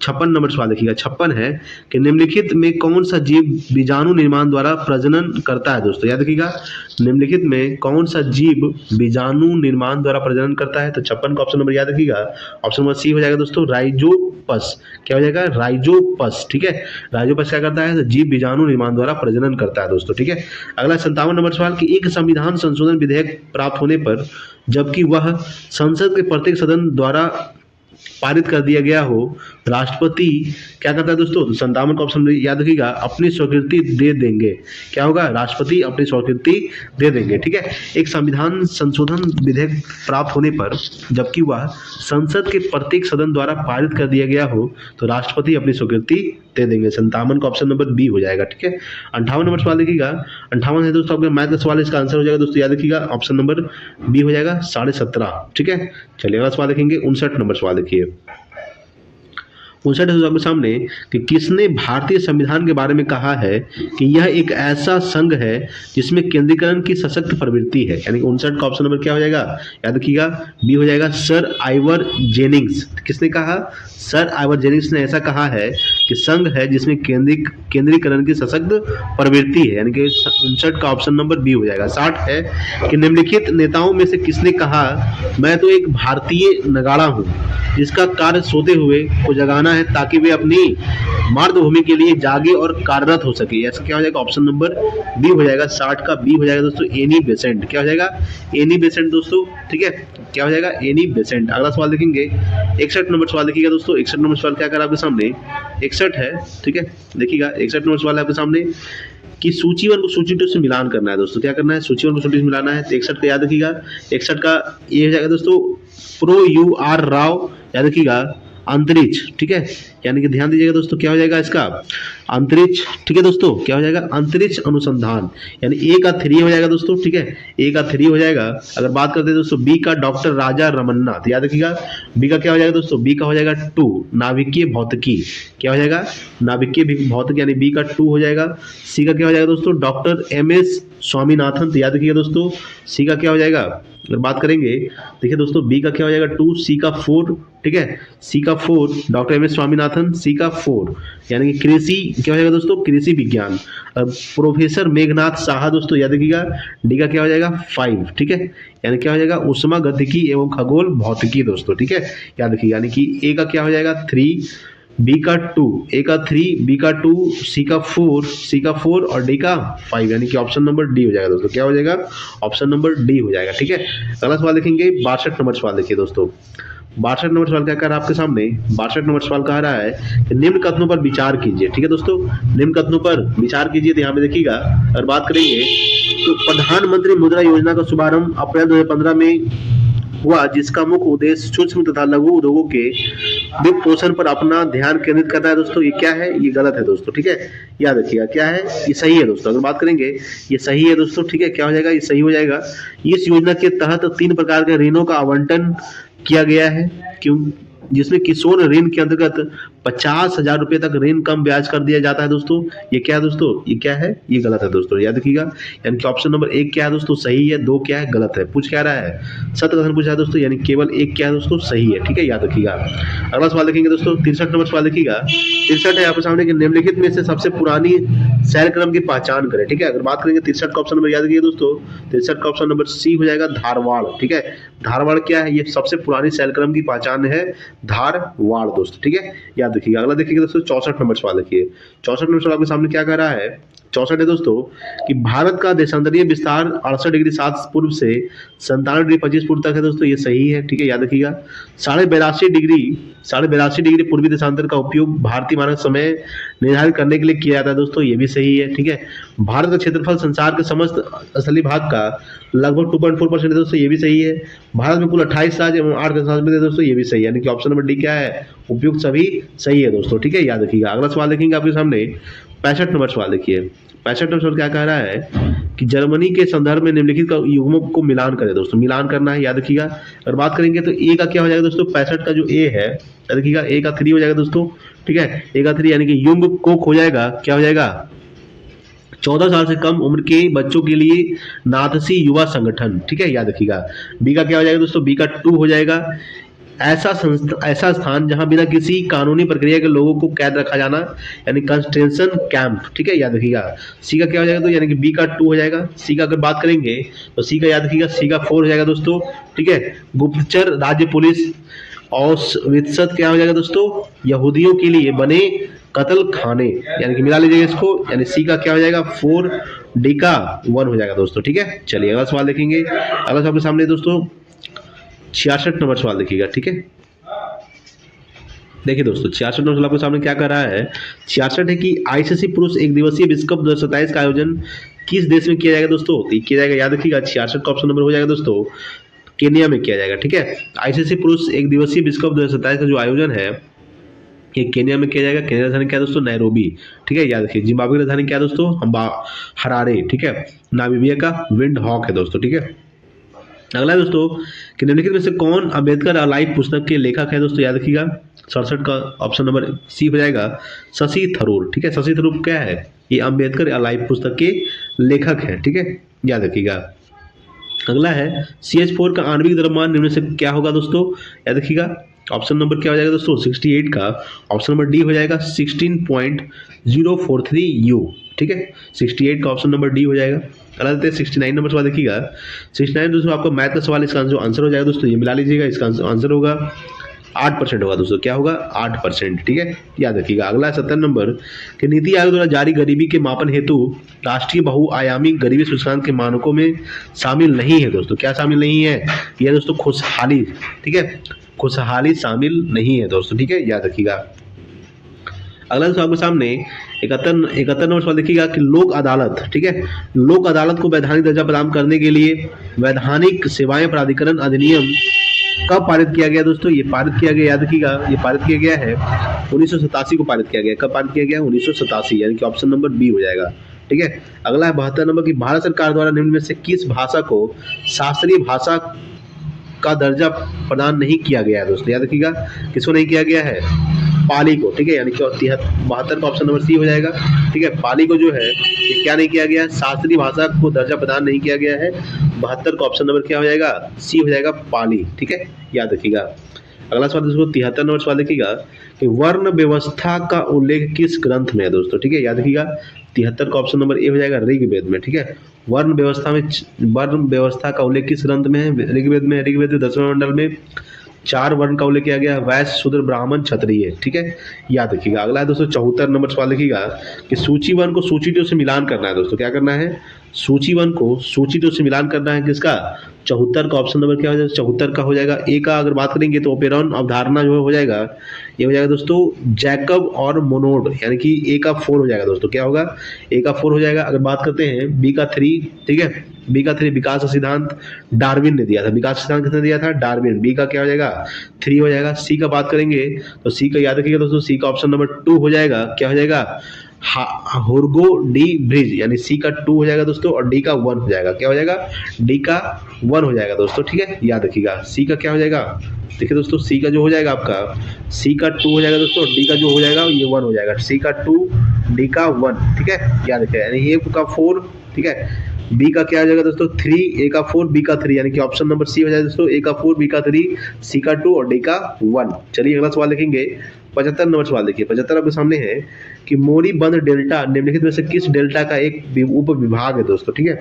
56 नंबर सवाल देखिएगा। 56 है कि निम्नलिखित में कौन सा जीव बीजाणु निर्माण द्वारा प्रजनन करता है दोस्तों? याद रखिएगा, निम्नलिखित में कौन सा जीव बीजाणु निर्माण द्वारा प्रजनन करता है? तो 56 का ऑप्शन नंबर याद रखिएगा, ऑप्शन नंबर सी हो जाएगा दोस्तों, राइजोपस। क्या हो जाएगा? राइजोपस। ठीक है, राइजोपस क्या करता है? तो जीव बीजाणु निर्माण द्वारा प्रजनन करता है दोस्तों। ठीक है, अगला 57 नंबर सवाल कि एक संविधान संशोधन विधेयक प्राप्त होने पर जबकि वह संसद के प्रत्येक सदन द्वारा पारित कर दिया गया हो, राष्ट्रपति क्या करता है दोस्तों? 57 का ऑप्शन याद रखिएगा, अपनी स्वीकृति दे देंगे। क्या होगा? राष्ट्रपति अपनी स्वीकृति दे देंगे। ठीक है, एक संविधान संशोधन विधेयक प्राप्त होने पर जबकि वह संसद के प्रत्येक सदन द्वारा पारित कर दिया गया हो तो राष्ट्रपति अपनी स्वीकृति दे देंगे। 57 का ऑप्शन नंबर बी हो जाएगा। ठीक है, 58 नंबर सवाल देखिएगा। 58 है दोस्तों आपके मैथ का सवाल, इसका आंसर हो जाएगा दोस्तों, याद रखिएगा ऑप्शन नंबर बी हो जाएगा 17.5। ठीक है, चलिए अगला सवाल देखेंगे। 59 नंबर सवाल देखिए। 59 है आपके सामने कि किसने भारतीय संविधान के बारे में कहा है कि यह एक ऐसा संघ है जिसमें केंद्रीकरण की सशक्त प्रवृत्ति है। यानी 59 का ऑप्शन नंबर क्या हो जाएगा? याद रखिएगा बी हो जाएगा, सर आइवर जेनिंग्स। किसने कहा? सर आइवर जेनिंग्स ने ऐसा कहा है कि संघ है जिसमें केंद्रीकरण की सशक्त प्रवृत्ति है। यानी कि 59 का ऑप्शन नंबर बी हो जाएगा। 60 है कि निम्नलिखित नेताओं में से किसने कहा मैं तो एक भारतीय नगाड़ा हूँ जिसका कार्य सोते हुए को जगाना है ताकि वे अपनी मातृभूमि के लिए जागे और कार्यरत हो सके। ऐसा क्या हो जाएगा? ऑप्शन नंबर बी हो जाएगा। 60 का बी हो जाएगा दोस्तों, एनी बेसेंट। क्या हो जाएगा? एनी बेसेंट दोस्तों। ठीक है, क्या हो जाएगा? Annie Besant. अगला सवाल देखेंगे 61 नंबर सवाल देखिएगा दोस्तों। 61 नंबर सवाल क्या कर आपके सामने? 61 है। ठीक है, देखिएगा 61 नंबर सवाल है आपके सामने कि सूची 1 को सूची 2 से मिलान करना है दोस्तों। क्या करना है? सूची 1 को सूची 2 से मिलाना है। तो 61 का याद रखिएगा, 61 का ये हो जाएगा दोस्तों, प्रो यू आर राव, याद रखिएगा अंतरिक्ष। ठीक है, यानी कि ध्यान दीजिएगा दोस्तों, क्या हो जाएगा इसका? अंतरिक्ष। ठीक है दोस्तों, क्या हो जाएगा? अंतरिक्ष अनुसंधान। यानी ए का 3 हो जाएगा दोस्तों। ठीक है, ए का 3 हो जाएगा। अगर बात करते हैं दोस्तों बी का, डॉक्टर राजा रमन्ना, तो याद रखिएगा बी का क्या हो जाएगा दोस्तों? बी का हो जाएगा 2, नाभिकीय भौतिकी। क्या हो जाएगा? नाभिकीय भौतिकी, यानी बी का 2 हो जाएगा। सी का क्या हो जाएगा दोस्तों? डॉक्टर MS स्वामीनाथन, तो याद रखिएगा दोस्तों सी का क्या हो जाएगा? अगर बात करेंगे देखिए दोस्तों, बी का क्या हो जाएगा? 2, सी का 4। ठीक है, सी का 4 डॉक्टर MS स्वामीनाथन, सी का 4 यानी कि कृषि क्या हो जाएगा दोस्तों? कृषि विज्ञान। अब प्रोफेसर मेघनाथ साहा दोस्तों, याद रखिएगा डी का क्या हो जाएगा? 5। ठीक है, यानी क्या हो जाएगा? उष्मा गतिकी एवं खगोल भौतिकी दोस्तों। ठीक है, याद रखिएगा, यानी कि ए का क्या हो जाएगा? 3, बी का 2, ए का 3, बी का 2, सी का 4 और डी का 5, यानी कि ऑप्शन नंबर डी हो जाएगा दोस्तों। क्या हो जाएगा? ऑप्शन नंबर डी हो जाएगा। ठीक है, अगला सवाल देखेंगे 62 नंबर सवाल देखिए दोस्तों। 62 नंबर सवाल क्या कर रहा है आपके सामने? 62 नंबर सवाल कह रहा है कि निम्न कथनों पर विचार कीजिए। ठीक है दोस्तों, निम्न कथनों पर विचार कीजिए। तो यहाँ पे देखिएगा, अगर बात करेंगे तो प्रधानमंत्री मुद्रा योजना का शुभारंभ अप्रैल 2015 में हुआ, जिसका मुख्य उद्देश्य सूक्ष्म तथा लघु उद्योगों के वित्त पोषण पर अपना ध्यान केंद्रित करता है दोस्तों। ये क्या है? ये गलत है दोस्तों। ठीक है, याद रखिएगा क्या है? ये सही है दोस्तों। अगर बात करेंगे ये सही है दोस्तों। ठीक है, क्या हो जाएगा? ये सही हो जाएगा। इस योजना के तहत 3 प्रकार के ऋणों का आवंटन किया गया है, क्यों? जिसमें किशोर ऋण के अंतर्गत 50,000 रुपए तक ऋण कम ब्याज कर दिया जाता है दोस्तों। ये क्या है दोस्तों? ये क्या है? ये गलत है दोस्तों, याद रखिएगा। यानी कि ऑप्शन नंबर 1 क्या है दोस्तों? सही है। 2 क्या है? गलत है। पूछ क्या रहा है? सत्य कथन पूछा है दोस्तों, यानी केवल 1 क्या है दोस्तों? सही है। ठीक है, याद रखिएगा। अगला सवाल देखेंगे दोस्तों, 63 नंबर सवाल देखिएगा। 63 है आपके सामने कि निम्नलिखित में से सबसे पुरानी सैर क्रम की पहचान करें। ठीक है, अगर बात करेंगे 63 का ऑप्शन नंबर याद रखिएगा दोस्तों, 63 का ऑप्शन नंबर सी हो जाएगा, धारवाड़। ठीक है, धारवाड़ क्या है? ये सबसे पुरानी सैर क्रम की पहचान है, धारवाड़ दोस्तों। ठीक है, याद रखिएगा। अगला देखिएगा दोस्तों 64 नंबर सवाल देखिए। 64 नंबर सवाल आपके सामने क्या कह रहा है? 64 है दोस्तों कि भारत का देशांतरीय विस्तार 68 डिग्री 7 पूर्व से 97 डिग्री 25 पूर्व तक है दोस्तों। ये सही है। ठीक है, याद रखिएगा। 82.5 डिग्री पूर्वी देशांतर का उपयोग भारतीय मानक समय निर्धारित करने के लिए किया जाता है दोस्तों। ये भी सही है। ठीक है, भारत का क्षेत्रफल संसार के समस्त स्थलीय भाग का लगभग 2.4% है दोस्तों। ये भी सही है। भारत में कुल 28 राज्य एवं 8 केंद्र है दोस्तों। ये भी सही है, यानी कि ऑप्शन नंबर डी क्या है? उपयुक्त सभी सही है दोस्तों। ठीक है, याद रखिएगा। अगला सवाल देखेंगे आपके सामने 65 नंबर सवाल देखिए। 65 नंबर सवाल क्या कह रहा है कि जर्मनी के संदर्भ में निम्नलिखित का युग्मों को मिलान करें दोस्तों। मिलान करना है, याद रखिएगा। अगर बात करेंगे तो ए का क्या हो जाएगा दोस्तों? 65 का जो ए है, याद रखिएगा ए का 3 हो जाएगा दोस्तों। ठीक है, ए का 3 यानी कि युंग कोक हो जाएगा। क्या हो जाएगा? 14 साल से कम उम्र के बच्चों के लिए नाथसी युवा संगठन। ठीक है, याद रखिएगा। बी का क्या हो जाएगा दोस्तों? बी का 2 हो जाएगा। ऐसा स्थान जहां बिना किसी कानूनी प्रक्रिया के लोगों को कैद रखा जाना, यानी कंसंट्रेशन कैंप। ठीक है, याद रखिएगा। सी का क्या हो जाएगा तो यानी कि बी का 2 हो जाएगा। सी का अगर बात करेंगे तो सी का याद रखिएगा, सी का 4 हो जाएगा दोस्तों। ठीक है, गुप्तचर राज्य पुलिस और वित्सत क्या हो जाएगा दोस्तों? यहूदियों के लिए बने कत्ल खाने, यानी कि मिला लीजिएगा इसको, यानी सी का क्या हो जाएगा? 4, डी का 1 हो जाएगा दोस्तों। ठीक है, चलिए अगला सवाल देखेंगे। अगला सवाल के सामने दोस्तों 66 नंबर सवाल देखिएगा। ठीक है, देखिए दोस्तों 66 नंबर आपके सामने क्या कर रहा है, 66 है कि आईसीसी पुरुष एक दिवसीय विश्व कप 2027 का आयोजन किस देश में किया जाएगा दोस्तों, तो ये किया जाएगा, याद रखिएगा 66 का ऑप्शन नंबर हो जाएगा दोस्तों केन्या में किया जाएगा। ठीक है, आईसीसी पुरुष एक दिवसीय विश्व कप 2027 का जो आयोजन है ये केन्या में किया जाएगा। केन्या की राजधानी क्या है दोस्तों, नैरोबी। ठीक है, याद रखिए। जिम्बाब्वे की राजधानी क्या है दोस्तों, हरारे। ठीक है, नामीबिया का विंड हॉक है दोस्तों। ठीक है, अगला है दोस्तों कि निम्नलिखित में से कौन अम्बेडकर अलाइव पुस्तक के लेखक है दोस्तों, याद रखिएगा 67 का ऑप्शन नंबर सी हो जाएगा शशि थरूर। ठीक है, शशि थरूर क्या है, ये अम्बेडकर अलाइव पुस्तक के लेखक है। ठीक है, याद रखिएगा। अगला है CH4 का आणविक द्रव्यमान निम्न से क्या होगा दोस्तों, याद रखिएगा। ऑप्शन नंबर क्या हो जाएगा दोस्तों 68 का ऑप्शन नंबर डी हो जाएगा 16.043 U। ठीक है, 68 का ऑप्शन नंबर डी हो जाएगा। अगला देते हैं 69 नंबर सवाल देखिएगा। 69 दोस्तों आपका मैथ का सवाल, इसका आंसर हो जाएगा दोस्तों, ये मिला लीजिएगा, इसका आंसर होगा 8% होगा दोस्तों। क्या होगा, 8%। ठीक है, याद रखिएगा। अगला 70 नंबर कि नीति आयोग द्वारा जारी गरीबी के मापन हेतु राष्ट्रीय बहुआयामी गरीबी सूचकांक के मानकों में शामिल नहीं है दोस्तों। क्या शामिल नहीं है, यह दोस्तों खुशहाली। ठीक है, खुशहाली शामिल नहीं है दोस्तों। ठीक है, याद रखिएगा। अगला दोस्तों आपके सामने 71 नंबर सवाल देखिएगा कि लोक अदालत। ठीक है, लोक अदालत को वैधानिक दर्जा प्रदान करने के लिए वैधानिक सेवाएं प्राधिकरण अधिनियम कब पारित किया गया दोस्तों, ये पारित किया गया, याद रखिएगा, ये पारित किया गया है 1987 को पारित किया गया। कब पारित किया गया, 1987, यानी कि ऑप्शन नंबर बी हो जाएगा। ठीक है, अगला है 72 नंबर की भारत सरकार द्वारा निम्न में से किस भाषा को शास्त्रीय भाषा का दर्जा प्रदान नहीं किया गया है दोस्तों, याद रखिएगा, किसको नहीं किया गया है, पाली को। ठीक है, यानी कि 72 का ऑप्शन नंबर सी हो जाएगा। ठीक है, पाली को जो है ये क्या नहीं किया गया, शास्त्रीय भाषा को दर्जा प्रदान नहीं किया गया है। 72 का ऑप्शन नंबर क्या हो जाएगा, सी हो जाएगा, पाली। ठीक है, याद रखिएगा। अगला सवाल दोस्तों 73 नंबर सवाल देखिएगा कि वर्ण व्यवस्था का उल्लेख किस ग्रंथ में है दोस्तों। ठीक है, याद रखिएगा 73 का ऑप्शन नंबर ए हो जाएगा, ऋग्वेद में। ठीक है, वर्ण व्यवस्था का उल्लेख किस ग्रंथ में है, ऋग्वेद में। ऋग्वेद के 10वें मंडल में 4 वर्ण का उल्लेख किया गया, वैश्य, शूद्र, ब्राह्मण, क्षत्रिय। ठीक है, याद रखिएगा। अगला है दोस्तों 74 नंबर सवाल देखिएगा कि सूची वन को सूची 2 से मिलान करना है दोस्तों। क्या करना है, सूची वन को सूची 2 से मिलान करना है, किसका, 74 का ऑप्शन नंबर क्या हो जाएगा, 74 का हो जाएगा ए का। अगर बात करेंगे तो ओपेरॉन अवधारणा जो हो जाएगा, ये हो जाएगा दोस्तों जैकब और मोनोड, यानी कि ए का 4 हो जाएगा दोस्तों। क्या होगा, ए का 4 हो जाएगा। अगर बात करते हैं बी का 3, ठीक है, बी का 3 विकास का सिद्धांत डार्विन ने दिया था। विकास का सिद्धांत किसने दिया था, डार्विन। बी का क्या हो जाएगा, 3 हो जाएगा। सी का बात करेंगे तो सी का याद रखिएगा दोस्तों, सी का ऑप्शन नंबर 2 हो जाएगा। क्या हो जाएगा, होर्गो डी ब्रिज, यानी सी का 2 हो जाएगा दोस्तों, और डी का 1 हो जाएगा। क्या हो जाएगा, डी का 1 हो जाएगा दोस्तों। ठीक है, याद रखिएगा। सी का क्या हो जाएगा, देखिए दोस्तों सी का जो हो जाएगा आपका, सी का 2 हो जाएगा दोस्तों, डी का जो हो जाएगा ये 1 हो जाएगा। सी का 2, डी का 1। ठीक है, याद रखिएगा, यानी ए का 4। ठीक है, बी का क्या हो जाएगा दोस्तों 3, ए का 4, बी का 3, यानी कि ऑप्शन नंबर सी हो जाएगा दोस्तों, ए का 4, बी का 3, सी का 2 और डी का 1। चलिए अगला सवाल देखेंगे 75 नंबर सवाल देखिए। 75 आपके सामने है कि मोरीबंद डेल्टा निम्नलिखित में से किस डेल्टा का एक उप विभाग है दोस्तों। ठीक है,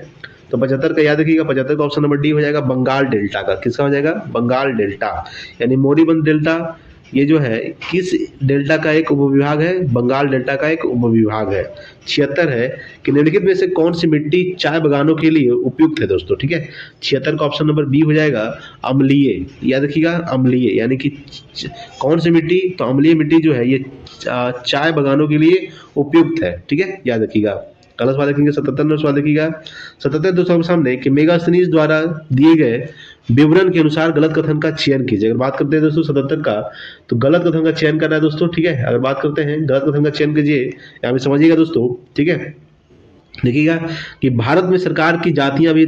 तो 75 का याद रखिएगा, 75 का ऑप्शन नंबर डी हो जाएगा, बंगाल डेल्टा का। किसका हो जाएगा, बंगाल डेल्टा, यानी मोरीबंद डेल्टा ये जो है किस डेल्टा का एक उपविभाग है, बंगाल डेल्टा का एक उपविभाग है। 76 है कि निम्नलिखित में से कौन सी मिट्टी चाय बागानों के लिए उपयुक्त है दोस्तों। ठीक है, 76 का ऑप्शन नंबर बी हो जाएगा, अम्लीय। याद रखिएगा, अम्लीय, यानी कि कौन सी मिट्टी, तो अम्लीय मिट्टी जो है ये चाय बागानों के लिए उपयुक्त है। ठीक है, याद रखिएगा। अगला सवाल देखेंगे 77 नंबर सवाल देखिएगा। 77 दोस्तों सामने कि मेगास्थनीज द्वारा दिए गए विवरण के अनुसार गलत कथन का चयन कीजिए। अगर बात करते हैं दोस्तों 77 का, तो गलत कथन का चयन करना है दोस्तों। ठीक है, अगर बात करते हैं गलत कथन का चयन कीजिए, यहाँ पे समझिएगा दोस्तों। ठीक है, देखिएगा कि भारत में सरकार की जातियां भी,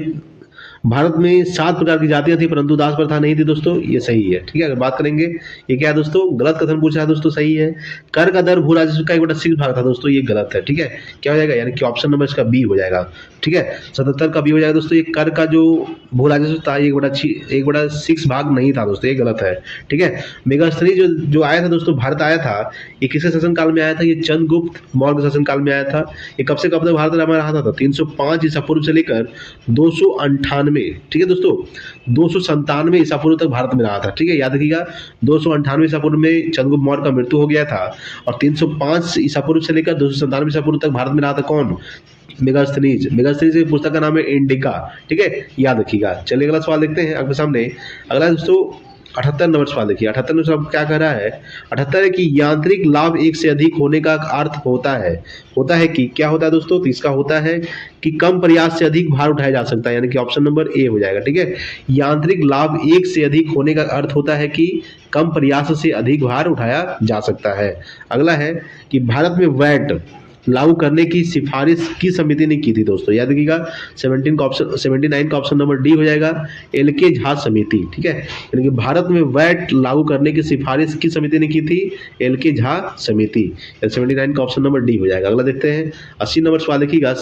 भारत में 7 प्रकार की जातियां थी परंतु दास प्रथा नहीं थी दोस्तों, ये सही है। ठीक है, अगर बात करेंगे ये क्या है दोस्तों, गलत कथन पूछा है दोस्तों, सही है। कर का दर भू राजस्व का 1/6 भाग था दोस्तों, ये गलत है। ठीक है, क्या हो जाएगा, यानी कि ऑप्शन नंबर इसका बी हो जाएगा। ठीक है, 77 का बी हो जाएगा दोस्तों। ये कर का जो भू राजस्व था 1/6 भाग नहीं था दोस्तों, ये गलत है। ठीक है, मेगास्थनी जो आया था दोस्तों, भारत आया था, ये किसके शासनकाल में आया था, ये चंद्रगुप्त मौर्य के शासनकाल में आया था। ये कब से कब तक भारत में रहा था, 305 ईसा पूर्व से लेकर 298, ठीक है दोस्तों, 297 ईसा पूर्व तक भारत में रहा था। ठीक है, याद रखिएगा, 298 ईसा पूर्व में चंद्रगुप्त मौर्य का मृत्यु हो गया था, और 305 ईसा पूर्व से लेकर 297 ईसा पूर्व तक भारत में रहा था कौन, मेगास्थनीज। मेगास्थनीज की पुस्तक का नाम है इंडिका। ठीक है, याद रखिएगा। चलिए अगला सवाल देखते हैं आपके सामने। अगला दोस्तों 78 नंबर सवाल देखिए, 78 नंबर सवाल क्या कह रहा है? 78 है कि यांत्रिक लाभ एक से अधिक होने का अर्थ होता है कि क्या होता है दोस्तों? तो इसका होता है कि कम प्रयास से अधिक भार उठाया जा सकता है, यानी कि ऑप्शन नंबर ए हो जाएगा। ठीक है, यांत्रिक लाभ एक से अधिक होने का अर्थ होता है कि कम प्रयास से अधिक भार उठाया जा सकता है। अगला है कि भारत में वैट लागू करने की सिफारिश की समिति ने की थी दोस्तों, याद रखिएगा। 79 का ऑप्शन नंबर डी हो जाएगा, एल के झा समिति। ठीक है, यानी कि भारत में वैट लागू करने की सिफारिश की समिति ने की थी, एल के झा समिति। 79 का ऑप्शन नंबर डी हो जाएगा। अगला देखते हैं 80 नंबर सवाल देखिएगा,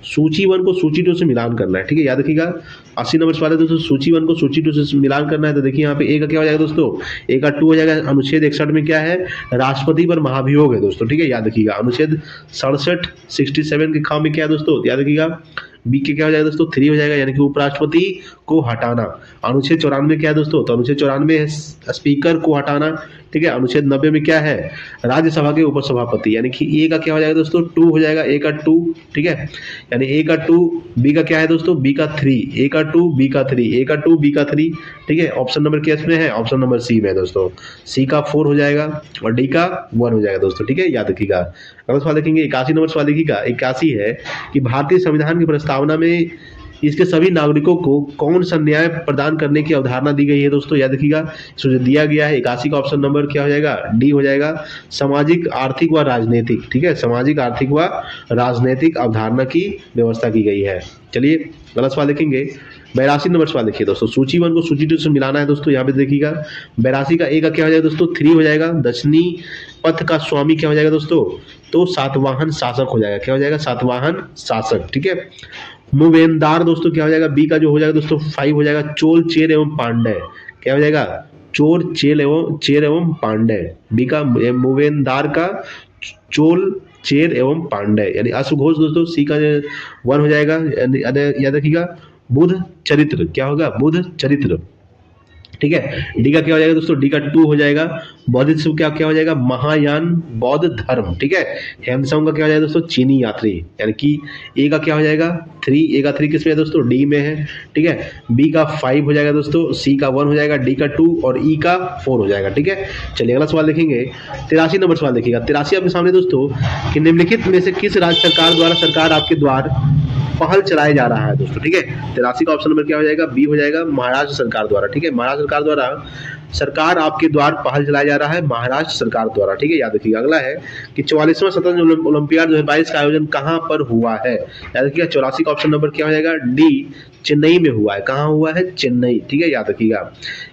सूची 1 को सूची 2 से मिलान करना है। ठीक है, याद रखिएगा 80 नंबर सवाल है दोस्तों, सूची 1 को सूची 2 से मिलान करना है। तो देखिए यहाँ पे ए का क्या हो जाएगा दोस्तों? ए का 2 हो जाएगा। अनुच्छेद 61 में क्या है? राष्ट्रपति पर महाभियोग है दोस्तों। ठीक है, याद रखिएगा। अनुच्छेद 67 के ख में क्या है दोस्तों? याद रखिएगा। बी के क्या हो जाएगा दोस्तों? 3 हो जाएगा, यानी कि उपराष्ट्रपति को हटाना। अनुच्छेद 94 क्या है दोस्तों? तो अनुच्छेद 94 है स्पीकर को हटाना। ठीक है, अनुच्छेद 90 में क्या है? राज्यसभा के उपसभापति, यानी कि ए का क्या हो जाएगा दोस्तों? 2 हो जाएगा, ए का 2। ठीक है, यानी ए का 2, बी का क्या है दोस्तों? बी का 3, ए का 2, बी का 3, ए का 2, बी का 3। ठीक है, ऑप्शन नंबर क्या इसमें है? ऑप्शन नंबर सी में है दोस्तों। सी का 4 हो जाएगा और डी का 1 हो जाएगा दोस्तों। ठीक है, याद रखिएगा। अगला सवाल देखेंगे 81 नंबर सवाल देखिएगा। 81 है कि भारतीय संविधान की प्रस्तावना में इसके सभी नागरिकों को कौन सा न्याय प्रदान करने की अवधारणा दी गई है दोस्तों? याद रखिएगा, इसमें जो दिया गया है 81 का ऑप्शन नंबर क्या हो जाएगा? डी हो जाएगा, सामाजिक, आर्थिक व राजनीतिक। ठीक है, सामाजिक, आर्थिक व राजनीतिक अवधारणा की व्यवस्था की गई है। चलिए अगला सवाल देखेंगे 82 नंबर सवाल देखिए दोस्तों, सूची 1 को सूची 2 से मिलाना है दोस्तों। यहाँ पे देखिएगा 82 का ए का क्या हो जाएगा दोस्तों? 3 हो जाएगा। दक्षिणी पथ का स्वामी क्या हो जाएगा दोस्तों? तो सातवाहन शासक हो जाएगा। क्या हो जाएगा? सातवाहन शासक। ठीक है, मुवेंदार दोस्तों क्या हो जाएगा? बी का जो हो जाएगा दोस्तों 5 हो जाएगा, चोल, चेर एवं पांड्य। क्या हो जाएगा? चोर, चेर एवं पांड्य। बी का मुवेंदार का चोल, चेर एवं पांड्य, यानी अश्वघोष दोस्तों। सी का 1 हो जाएगा, याद रखिएगा। बुध चरित्र क्या होगा? बुध चरित्र। ठीक है, डी का क्या हो जाएगा दोस्तों? डी का 2 हो जाएगा। बौद्धिज्म क्या क्या हो जाएगा? महायान बौद्ध धर्म। ठीक है, हेमसम का क्या हो जाएगा दोस्तों? चीनी यात्री, यानी कि ए का क्या हो जाएगा? 3। ए का 3 किस में है दोस्तों? डी में है। ठीक है, बी का 5 हो जाएगा दोस्तों, सी का 1 हो जाएगा, डी का 2 और ई का 4 हो जाएगा। ठीक है, चलिए अगला सवाल देखेंगे 83 नंबर सवाल देखिएगा। 83 आपके सामने दोस्तों कि निम्नलिखित में से किस राज्य सरकार द्वारा सरकार आपके द्वार पहल चलाया जा रहा है दोस्तों? ठीक है, 83 का ऑप्शन नंबर क्या हो जाएगा? बी हो जाएगा, महाराष्ट्र सरकार द्वारा। ठीक है, महाराष्ट्र सरकार द्वारा सरकार आपके द्वार पहल चलाया जा रहा है, महाराष्ट्र सरकार द्वारा। ठीक है, याद रखिएगा। अगला है कि 44वां शतरंज ओलंपियाड 2022 का आयोजन कहां पर हुआ है? याद रखिएगा 84 का ऑप्शन नंबर क्या हो जाएगा? डी, चेन्नई में हुआ है। कहाँ हुआ है? चेन्नई। ठीक है, याद रखिएगा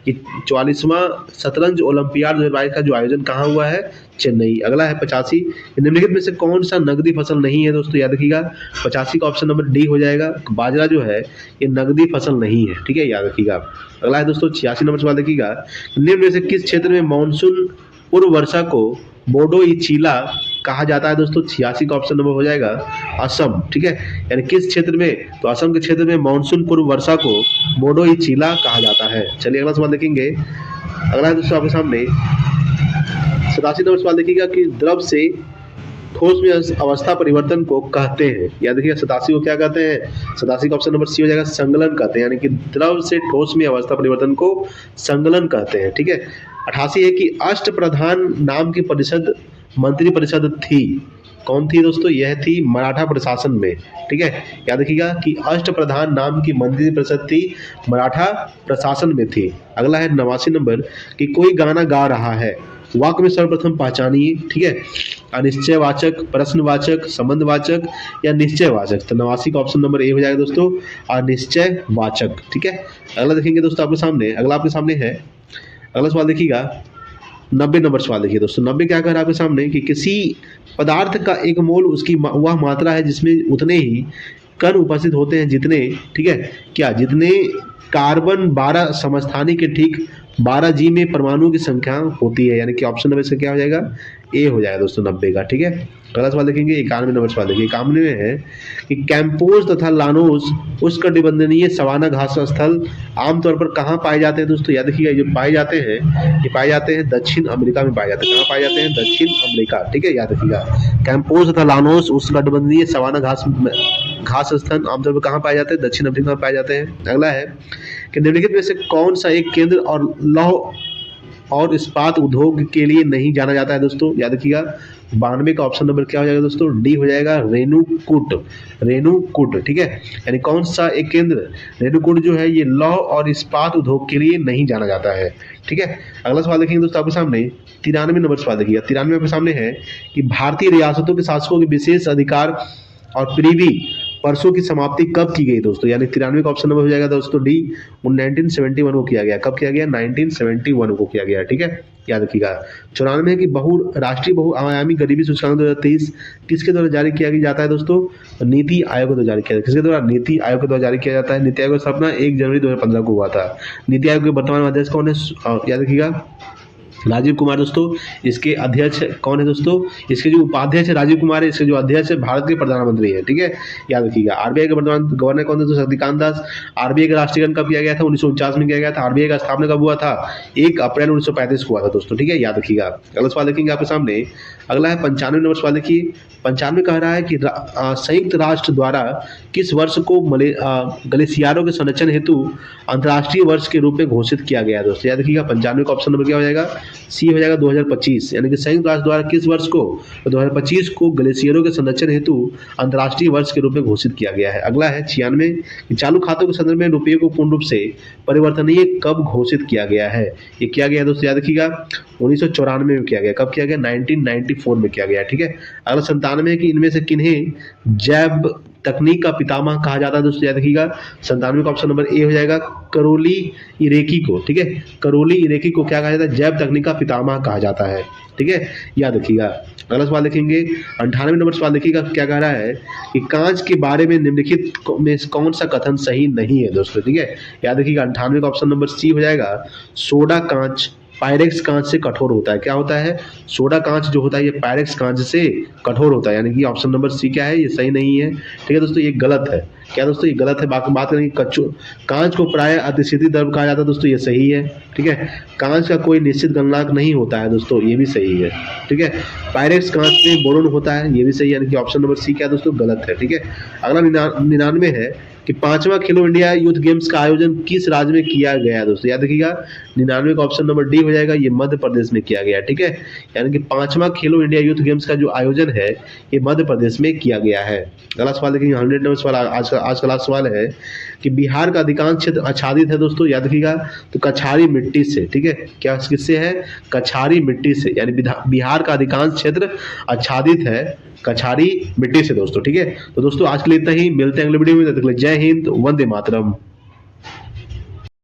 कि 44वां शतरंज ओलंपियाड 2022 का जो आयोजन कहाँ हुआ है? चेन्नई। अगला है 85, निम्नलिखित में से कौन सा नगदी फसल नहीं है दोस्तों? याद रखिएगा 85 का ऑप्शन नंबर डी हो जाएगा, बाजरा जो है ये नगदी फसल नहीं है। ठीक है, याद रखिएगा। अगला है दोस्तों 86 नंबर सवाल देखिएगा, निम्न में से किस क्षेत्र में मानसून पूर्व वर्षा को बोडो इचीला कहा जाता है दोस्तों? 86 का ऑप्शन नंबर हो जाएगा असम। ठीक है, यानी किस क्षेत्र में? तो असम के क्षेत्र में मानसून पूर्व वर्षा को बोडो इचीला कहा जाता है। चलिए अगला सवाल देखेंगे। अगला है दोस्तों आपके सामने 87 नंबर सवाल देखिएगा कि द्रव से ठोस में अवस्था परिवर्तन को कहते हैं। याद रखिएगा 87 को क्या कहते हैं? 87 का ऑप्शन नंबर सी हो जाएगा, संगलन कहते हैं, यानी कि द्रव से ठोस में अवस्था परिवर्तन को संगलन कहते हैं। ठीक है, 88 है कि अष्ट प्रधान नाम की परिषद मंत्री परिषद थी, कौन थी दोस्तों? यह थी मराठा प्रशासन में। ठीक है, याद रखिएगा कि अष्ट प्रधान नाम की मंत्री परिषद थी, मराठा प्रशासन में थी। अगला है 89 नंबर कि कोई गाना गा रहा है, वाक्य में सर्वप्रथम पहचानिए। ठीक है, अनिश्चयवाचक, प्रश्नवाचक, संबंधवाचक या निश्चयवाचक। तो 89 का ऑप्शन नंबर ए हो जाएगा दोस्तों, अनिश्चयवाचक। ठीक है, अगला देखेंगे दोस्तों आपके सामने। अगला आपके सामने है, अगला सवाल देखिएगा 90 नंबर सवाल देखिए दोस्तों। 90 क्या कह रहा है आपके सामने कि किसी पदार्थ का एक मोल उसकी वह मात्रा है जिसमें उतने ही कण उपस्थित होते हैं जितने, ठीक है, क्या जितने कार्बन 12 समस्थानी के ठीक 12 जी में परमाणु की संख्या होती है, यानी कि ऑप्शन नंबर से क्या हो जाएगा? ए हो जाएगा दोस्तों 90 का। ठीक है, अगला सवाल देखेंगे 91 नंबर सवाल देखिए। 91 में है कि कैंपोज तथा लानोस उष्णकटिबंधीय सवाना घास स्थल आमतौर पर कहाँ पाए जाते हैं दोस्तों? याद रखिएगा जो पाए जाते हैं ये पाए जाते हैं दक्षिण अमेरिका में पाए जाते हैं। कहाँ पाए जाते हैं? दक्षिण अमेरिका। ठीक है, याद रखिएगा कैंपोज तथा लानोस उष्णकटिबंधीय सवाना घास स्थल आमतौर पर कहाँ पाए जाते हैं? दक्षिण अमेरिका में पाए जाते हैं। अगला है कि निम्नलिखित में से कौन सा एक केंद्र और लौह और इस्पात उद्योग के लिए नहीं जाना जाता है दोस्तों, याद रखिएगा। 92 का ऑप्शन नंबर क्या हो जाएगा दोस्तों, डी हो जाएगा, रेणुकूट। रेणुकूट, ठीक है। यानी कौन सा एक केंद्र, रेणुकूट जो है ये लौह और इस्पात उद्योग के लिए नहीं जाना जाता है, ठीक है। अगला सवाल देखेंगे दोस्तों आपके सामने 93 नंबर सवाल देखिएगा। 93 आपके सामने है कि भारतीय रियासतों के शासकों के विशेष अधिकार और प्रीवी परसों की समाप्ति कब की गई दोस्तों, यानी 93 का ऑप्शन नंबर हो जाएगा दोस्तों डी, 1971 को किया गया। कब किया गया, 1971 को किया गया, ठीक है, याद रखिएगा। 94 की राष्ट्रीय बहुआयामी गरीबी सूचकांक 2023 किसके द्वारा जारी किया जाता है दोस्तों, नीति आयोग द्वारा जारी किया जाता है। किसके द्वारा, नीति आयोग द्वारा जारी किया जाता है। नीति आयोग का स्थापना 1 जनवरी 2015 को हुआ था। नीति आयोग के वर्तमान अध्यक्ष कौन है, याद रखिएगा, राजीव कुमार दोस्तों। इसके अध्यक्ष कौन है दोस्तों, इसके जो उपाध्यक्ष है राजीव कुमार है, इसके जो अध्यक्ष है भारत के प्रधानमंत्री है, ठीक है, याद रखिएगा। आरबीआई के वर्तमान गवर्नर कौन है दोस्तों, शक्तिकांत दास। आरबीआई का राष्ट्रीयकरण कब किया गया था, 1949 में किया गया था। आरबीआई का स्थापना कब हुआ था, 1 अप्रैल 1935 को हुआ था दोस्तों, ठीक है, याद रखिएगा। अगला सवाल देखेंगे आपके सामने, अगला है 95 नंबर सवाल देखिए। 95 कह रहा है कि संयुक्त राष्ट्र द्वारा किस वर्ष को ग्लेशियरों के संरक्षण हेतु अंतर्राष्ट्रीय वर्ष के रूप में घोषित किया गया दोस्तों, याद रखिएगा। 95 का ऑप्शन नंबर क्या हो जाएगा, सी हो जाएगा, 2025। यानी कि संयुक्त राष्ट्र द्वारा किस वर्ष को, 2025 को ग्लेशियरों के संरक्षण हेतु अंतर्राष्ट्रीय वर्ष के रूप में घोषित किया गया है। अगला है 96 चालू खातों के संदर्भ में रुपये को पूर्ण रूप से परिवर्तनीय कब घोषित किया गया है, ये किया गया दोस्तों, याद रखिएगा, 1994 में किया गया। कब किया गया, 1994 में किया गया, ठीक है। अगला 97 कि इनमें से किन्हें जैव तकनीक का पितामह कहा जाता है दोस्तों, याद रखिएगा। 97 का ऑप्शन नंबर ए हो जाएगा, करोली इरेकी को, ठीक है, करोली इरेकी को क्या कहा जाता है, जैव तकनीक का पितामह कहा जाता है, ठीक है, याद रखिएगा। अगला सवाल देखेंगे 98 नंबर सवाल देखिएगा, क्या कह रहा है कि कांच के बारे में निम्नलिखित में कौन सा कथन सही नहीं है दोस्तों, ठीक है, याद रखिएगा। 98 का ऑप्शन नंबर सी हो जाएगा, सोडा कांच पायरेक्स कांच से कठोर होता है। क्या होता है, सोडा कांच जो होता है ये पायरेक्स कांच से कठोर होता है, यानी कि ऑप्शन नंबर सी क्या है, ये सही नहीं है, ठीक है दोस्तों, ये गलत है। क्या दोस्तों, ये गलत है। बात करेंगे कांच को प्राय अतिशीतल द्रव कहा जाता है दोस्तों, ये सही है, ठीक है। कांच का कोई निश्चित गलनांक नहीं होता है दोस्तों, ये भी सही है, ठीक है। पायरेक्स कांच में बोरोन होता है, ये भी सही है, यानी कि ऑप्शन नंबर सी क्या है दोस्तों, गलत है, ठीक है। अगला 99 है कि 5वां खेलो इंडिया यूथ गेम्स का आयोजन किस राज्य में किया गया है दोस्तों, याद रखिएगा। 99 का ऑप्शन नंबर डी हो जाएगा, ये मध्य प्रदेश में किया गया, ठीक है। यानी कि 5वां खेलो इंडिया यूथ गेम्स का जो आयोजन है ये मध्य प्रदेश में किया गया है। अगला सवाल देखेंगे 100 नंबर सवाल, आज का लास्ट सवाल है कि बिहार का अधिकांश क्षेत्र आच्छादित है दोस्तों, याद रखिएगा। तो कछारी मिट्टी से, ठीक है, क्या किससे है, कछारी मिट्टी से, यानी बिहार का अधिकांश क्षेत्र आच्छादित है कछारी मिट्टी से दोस्तों, ठीक है। तो दोस्तों आज के लिए इतना ही, मिलते हैं अगले वीडियो में, तब तक के लिए जय हिंद, वंदे मातरम।